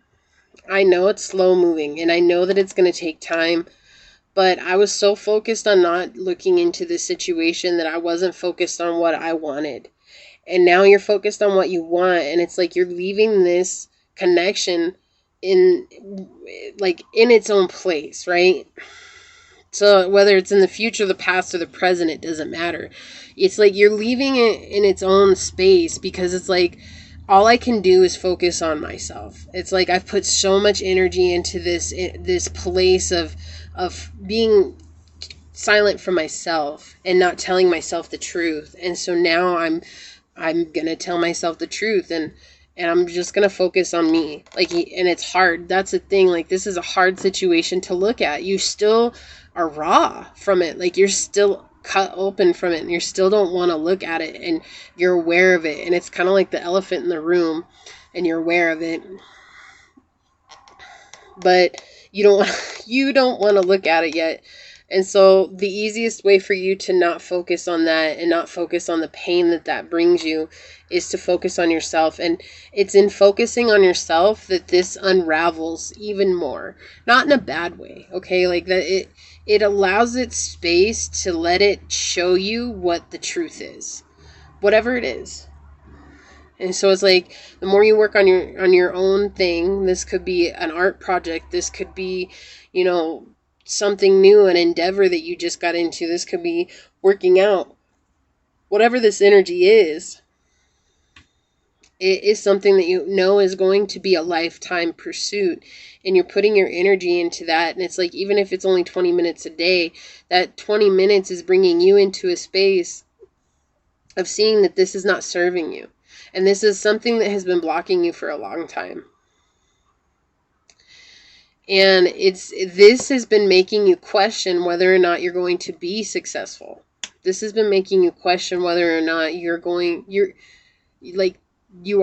And I know that it's going to take time. But I was so focused on not looking into this situation that I wasn't focused on what I wanted. And now you're focused on what you want. And it's like you're leaving this connection in its own place, right? So whether it's in the future, the past, or the present, it doesn't matter. It's like you're leaving it in its own space because it's like all I can do is focus on myself. It's like I've put so much energy into this place of being silent for myself and not telling myself the truth. And so now I'm gonna tell myself the truth, and I'm just gonna focus on me. And it's hard. That's the thing. Like, this is a hard situation to look at. You still are raw from it. Like, you're still cut open from it, and you still don't want to look at it, and you're aware of it. And it's kind of like the elephant in the room, and you're aware of it, but you don't want to look at it yet. And so the easiest way for you to not focus on that and not focus on the pain that brings you is to focus on yourself. And it's in focusing on yourself that this unravels even more. Not in a bad way, okay? Like that it allows it space to let it show you what the truth is. Whatever it is. And so it's like the more you work on your own thing, this could be an art project, this could be, something new, an endeavor that you just got into. This could be working out. Whatever this energy is, it is something that you know is going to be a lifetime pursuit. And you're putting your energy into that. And it's like, even if it's only 20 minutes a day, that 20 minutes is bringing you into a space of seeing that this is not serving you. And this is something that has been blocking you for a long time. And this has been making you question whether or not you're going to be successful. This has been making you question whether or not you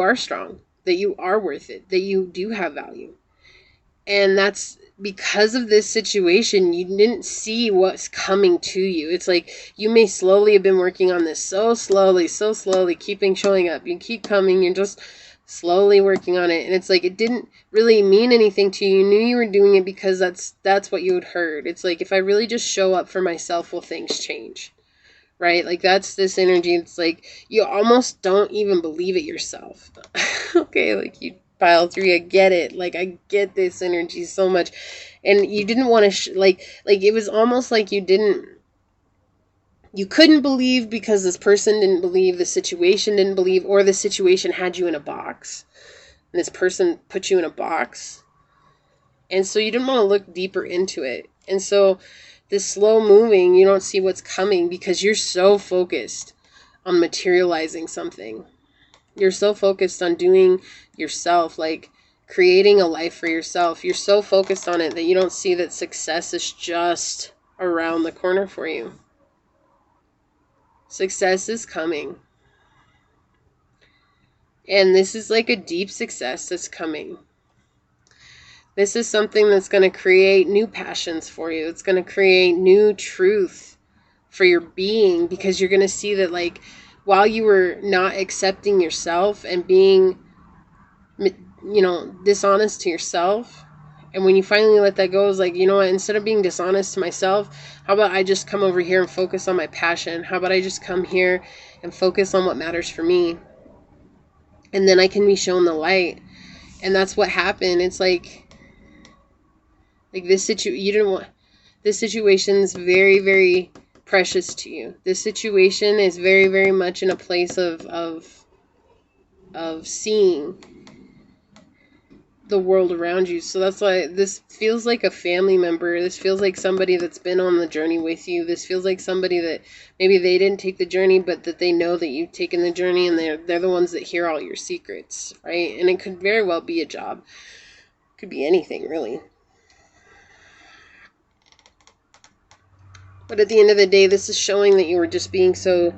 are strong, that you are worth it, that you do have value. And that's because of this situation. You didn't see what's coming to you. It's like you may slowly have been working on this so slowly, keeping showing up. You keep coming, you're just slowly working on it, and it's like it didn't really mean anything to you. You knew you were doing it because that's what you had heard. It's like, if I really just show up for myself, will things change, right? Like, that's this energy. It's like you almost don't even believe it yourself. Okay, like, you pile 3, I get it. Like, I get this energy so much, and you didn't want to like it was almost like you couldn't believe because this person didn't believe, the situation didn't believe, or the situation had you in a box. And this person put you in a box. And so you didn't want to look deeper into it. And so this slow moving, you don't see what's coming because you're so focused on materializing something. You're so focused on doing yourself, like creating a life for yourself. You're so focused on it that you don't see that success is just around the corner for you. Success is coming. And this is like a deep success that's coming. This is something that's going to create new passions for you. It's going to create new truth for your being, because you're going to see that, like, while you were not accepting yourself and being, dishonest to yourself, and when you finally let that go, it's like, you know what, instead of being dishonest to myself, how about I just come over here and focus on my passion? How about I just come here and focus on what matters for me? And then I can be shown the light. And that's what happened. It's like this situation is very, very precious to you. This situation is very, very much in a place of seeing the world around you. So that's why this feels like a family member. This feels like somebody that's been on the journey with you. This feels like somebody that maybe they didn't take the journey, but that they know that you've taken the journey, and they're the ones that hear all your secrets, right? And it could very well be a job. It could be anything, really. But at the end of the day, this is showing that you were just being so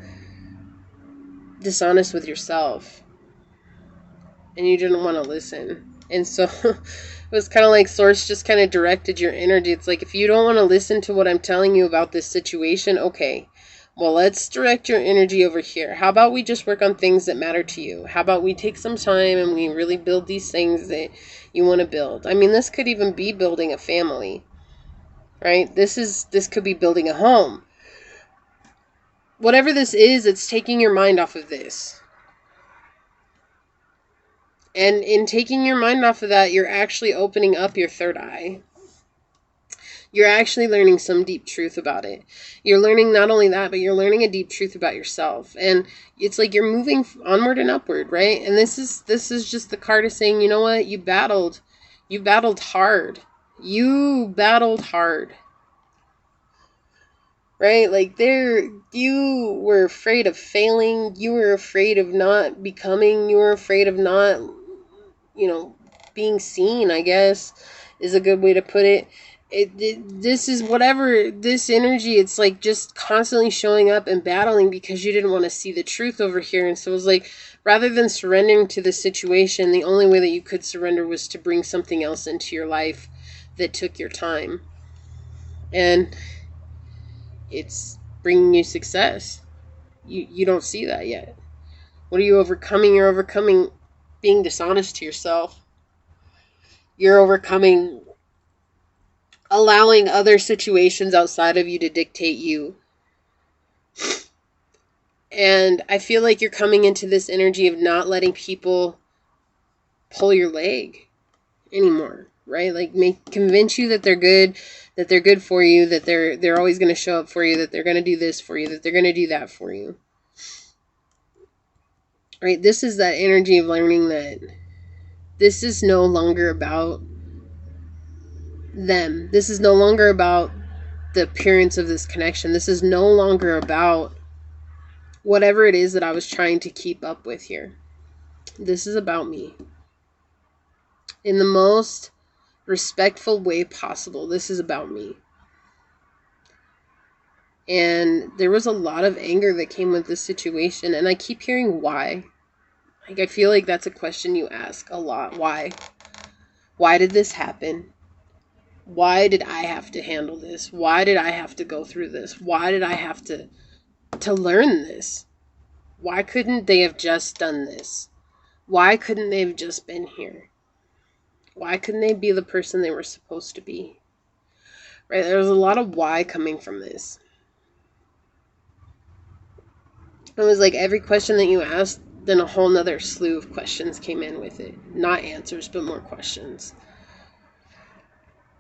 dishonest with yourself. And you didn't want to listen. And so it was kind of like Source just kind of directed your energy. It's like, if you don't want to listen to what I'm telling you about this situation, okay, well, let's direct your energy over here. How about we just work on things that matter to you? How about we take some time and we really build these things that you want to build? I mean, this could even be building a family, right? This could be building a home. Whatever this is, it's taking your mind off of this. And in taking your mind off of that, you're actually opening up your third eye. You're actually learning some deep truth about it. You're learning not only that, but you're learning a deep truth about yourself. And it's like you're moving onward and upward, right? And this is just the card of saying, you know what? You battled hard. You battled hard. Right? Like you were afraid of failing. You were afraid of not becoming. You were afraid of not, being seen, I guess, is a good way to put it. This is whatever, this energy, it's like just constantly showing up and battling because you didn't want to see the truth over here. And so it was like, rather than surrendering to the situation, the only way that you could surrender was to bring something else into your life that took your time. And it's bringing you success. You don't see that yet. What are you overcoming? You're overcoming being dishonest to yourself. You're overcoming allowing other situations outside of you to dictate you. And I feel like you're coming into this energy of not letting people pull your leg anymore, right? Like convince you that they're good for you, that they're always going to show up for you, that they're going to do this for you, that they're going to do that for you. Right? This is that energy of learning that this is no longer about them. This is no longer about the appearance of this connection. This is no longer about whatever it is that I was trying to keep up with here. This is about me. In the most respectful way possible, this is about me. And there was a lot of anger that came with this situation, and I keep hearing why. Like, I feel like that's a question you ask a lot. Why? Why did this happen? Why did I have to handle this? Why did I have to go through this? Why did I have to learn this? Why couldn't they have just done this? Why couldn't they have just been here? Why couldn't they be the person they were supposed to be? Right? There was a lot of why coming from this. It was like every question that you asked, then a whole nother slew of questions came in with it. Not answers, but more questions.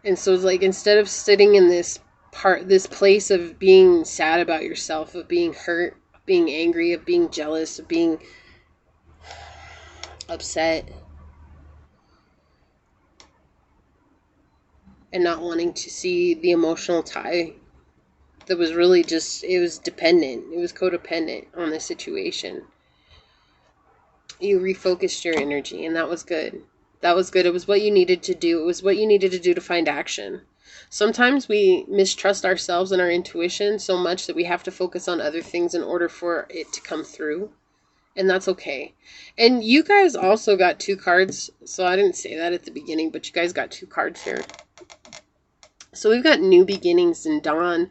And so it's like, instead of sitting in this place of being sad about yourself, of being hurt, of being angry, of being jealous, of being upset, and not wanting to see the emotional tie that was really just, it was dependent. It was codependent on the situation. You refocused your energy, and that was good. That was good. It was what you needed to do. It was what you needed to do to find action. Sometimes we mistrust ourselves and our intuition so much that we have to focus on other things in order for it to come through. And that's okay. And you guys also got 2 cards. So I didn't say that at the beginning, but you guys got 2 cards here. So we've got new beginnings and dawn.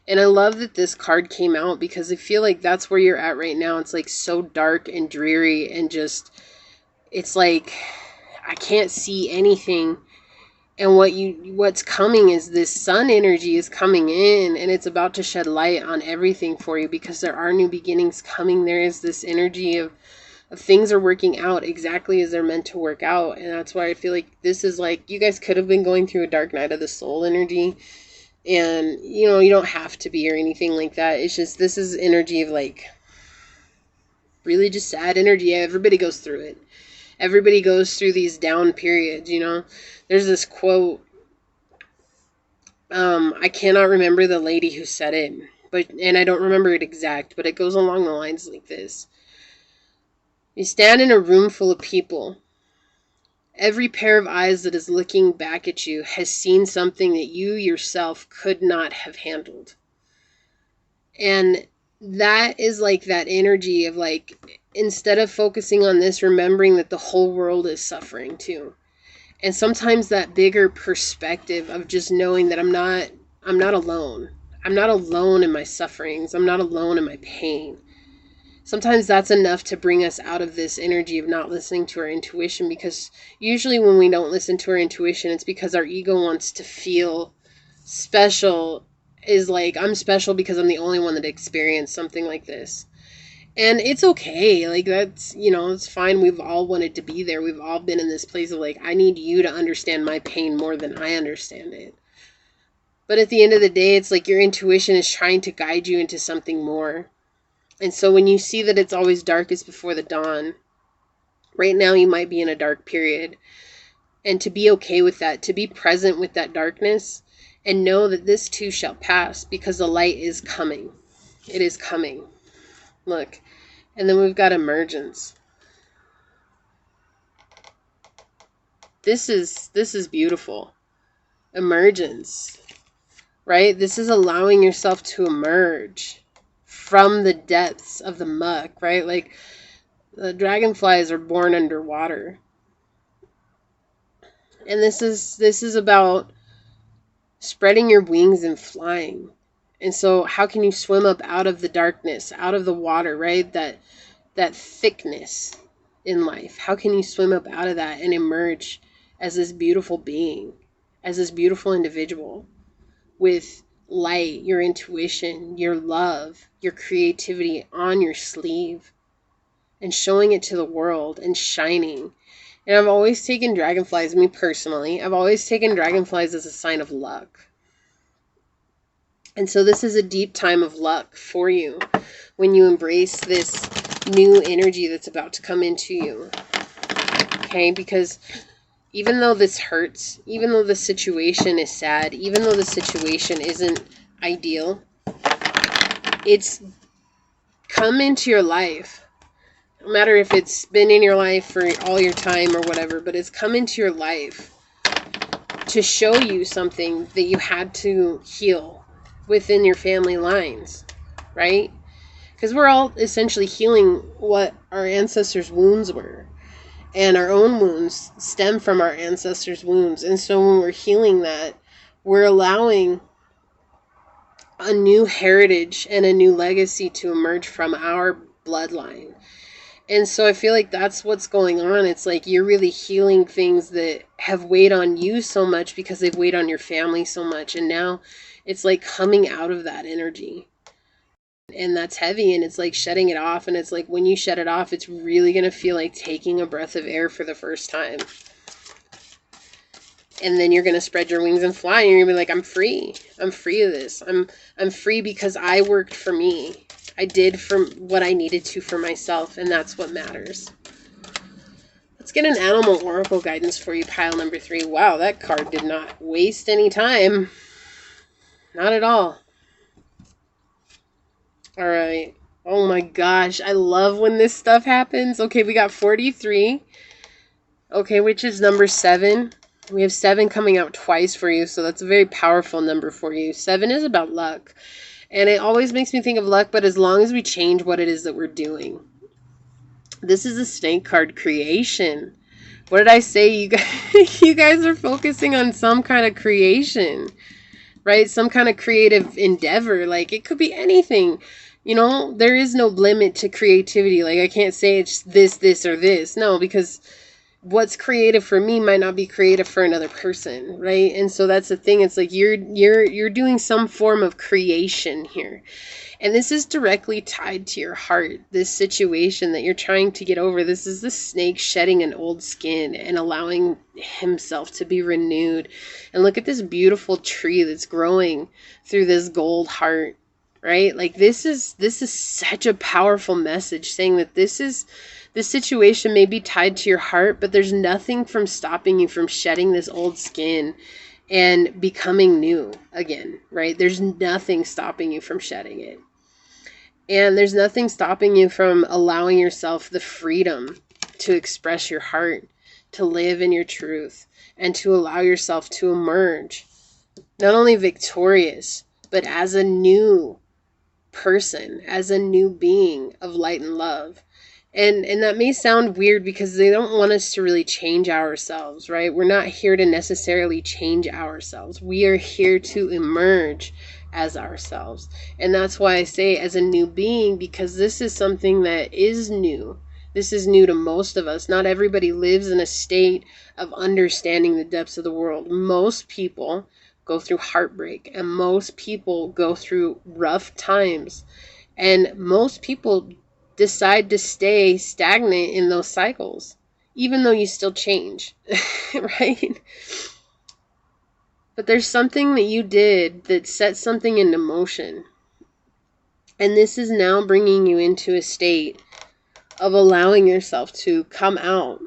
And I love that this card came out, because I feel like that's where you're at right now. It's like so dark and dreary, and just, it's like I can't see anything. And what's coming is this sun energy is coming in, and it's about to shed light on everything for you, because there are new beginnings coming. There is this energy of things are working out exactly as they're meant to work out. And that's why I feel like this is like, you guys could have been going through a dark night of the soul energy. And, you don't have to be or anything like that. It's just, this is energy of like, really just sad energy. Everybody goes through it. Everybody goes through these down periods, you know. There's this quote, I cannot remember the lady who said it, and I don't remember it exact, but it goes along the lines like this. You stand in a room full of people. Every pair of eyes that is looking back at you has seen something that you yourself could not have handled. And that is like that energy of like, instead of focusing on this, remembering that the whole world is suffering too. And sometimes that bigger perspective of just knowing that I'm not alone. I'm not alone in my sufferings. I'm not alone in my pain. Sometimes that's enough to bring us out of this energy of not listening to our intuition, because usually when we don't listen to our intuition, it's because our ego wants to feel special, is like, I'm special because I'm the only one that experienced something like this. And it's okay. Like, that's, you know, it's fine. We've all wanted to be there. We've all been in this place of like, I need you to understand my pain more than I understand it. But at the end of the day, it's like your intuition is trying to guide you into something more. And so when you see that it's always darkest before the dawn, right now you might be in a dark period. And to be okay with that, to be present with that darkness, and know that this too shall pass, because the light is coming. It is coming. Look. And then we've got emergence. This is beautiful. Emergence. Right? This is allowing yourself to emerge from the depths of the muck, right? Like, the dragonflies are born underwater. And this is about spreading your wings and flying. And so how can you swim up out of the darkness, out of the water, right? That thickness in life. How can you swim up out of that and emerge as this beautiful being, as this beautiful individual with light, your intuition, your love, your creativity on your sleeve, and showing it to the world and shining. And I've always taken dragonflies, me personally, I've always taken dragonflies as a sign of luck. And so this is a deep time of luck for you when you embrace this new energy that's about to come into you. Okay, because even though this hurts, even though the situation is sad, even though the situation isn't ideal, it's come into your life. No matter if it's been in your life for all your time or whatever, but it's come into your life to show you something that you had to heal within your family lines, right? Because we're all essentially healing what our ancestors' wounds were. And our own wounds stem from our ancestors' wounds. And so when we're healing that, we're allowing a new heritage and a new legacy to emerge from our bloodline. And so I feel like that's what's going on. It's like you're really healing things that have weighed on you so much because they've weighed on your family so much. And now it's like coming out of that energy. And that's heavy, and it's like shedding it off. And it's like when you shed it off, it's really going to feel like taking a breath of air for the first time. And then you're going to spread your wings and fly, and you're going to be like, I'm free. I'm free of this. I'm free because I worked for me. I did for what I needed to for myself, and that's what matters. Let's get an animal oracle guidance for you, pile number 3. Wow, that card did not waste any time. Not at all. All right. Oh my gosh. I love when this stuff happens. Okay, we got 43. Okay, which is number 7. We have 7 coming out twice for you, so that's a very powerful number for you. 7 is about luck. And it always makes me think of luck, but as long as we change what it is that we're doing. This is a snake card, creation. What did I say? You guys are focusing on some kind of creation, right? Some kind of creative endeavor. Like, it could be anything. You know, there is no limit to creativity. Like, I can't say it's this, or this. No, because what's creative for me might not be creative for another person, right? And so that's the thing. It's like you're doing some form of creation here. And this is directly tied to your heart. This situation that you're trying to get over. This is the snake shedding an old skin and allowing himself to be renewed. And look at this beautiful tree that's growing through this gold heart. Right? Like this is such a powerful message saying that this is This situation may be tied to your heart, but there's nothing from stopping you from shedding this old skin and becoming new again, right? There's nothing stopping you from shedding it. And there's nothing stopping you from allowing yourself the freedom to express your heart, to live in your truth, and to allow yourself to emerge, not only victorious, but as a new person, as a new being of light and love. And that may sound weird because they don't want us to really change ourselves, right? We're not here to necessarily change ourselves. We are here to emerge as ourselves. And that's why I say as a new being, because this is something that is new. This is new to most of us. Not everybody lives in a state of understanding the depths of the world. Most people go through heartbreak, and most people go through rough times, and most people decide to stay stagnant in those cycles, even though you still change, right? But there's something that you did that set something into motion, and this is now bringing you into a state of allowing yourself to come out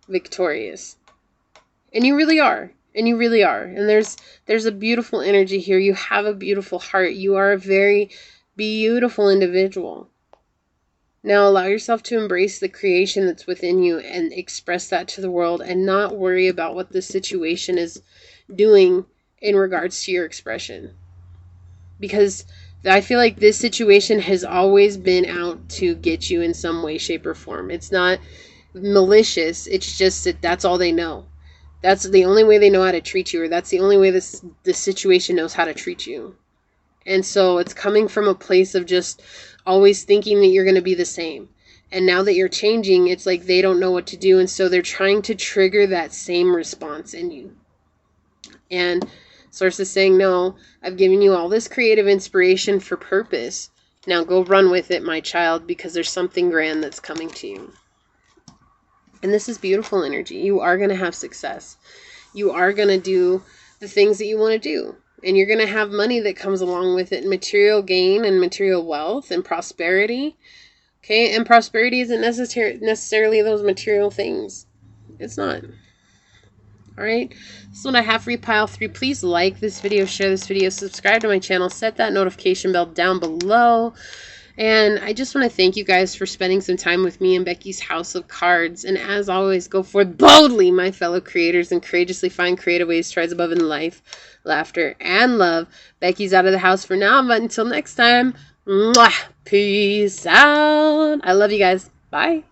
victorious. And you really are. And you really are. And there's a beautiful energy here. You have a beautiful heart. You are a very beautiful individual. Now allow yourself to embrace the creation that's within you and express that to the world, and not worry about what the situation is doing in regards to your expression. Because I feel like this situation has always been out to get you in some way, shape, or form. It's not malicious. It's just that that's all they know. That's the only way they know how to treat you, or that's the only way this situation knows how to treat you. And so it's coming from a place of just always thinking that you're going to be the same. And now that you're changing, it's like they don't know what to do. And so they're trying to trigger that same response in you. And Source is saying, no, I've given you all this creative inspiration for purpose. Now go run with it, my child, because there's something grand that's coming to you. And this is beautiful energy. You are going to have success. You are going to do the things that you want to do. And you're going to have money that comes along with it, material gain and material wealth and prosperity. Okay, and prosperity isn't necessarily those material things. It's not. All right, this is what I have for you, pile 3. Please like this video, share this video, subscribe to my channel, set that notification bell down below. And I just want to thank you guys for spending some time with me in Becky's House of Cards. And as always, go forth boldly, my fellow creators, and courageously find creative ways to rise above in life, laughter, and love. Becky's out of the house for now, but until next time, mwah, peace out. I love you guys. Bye.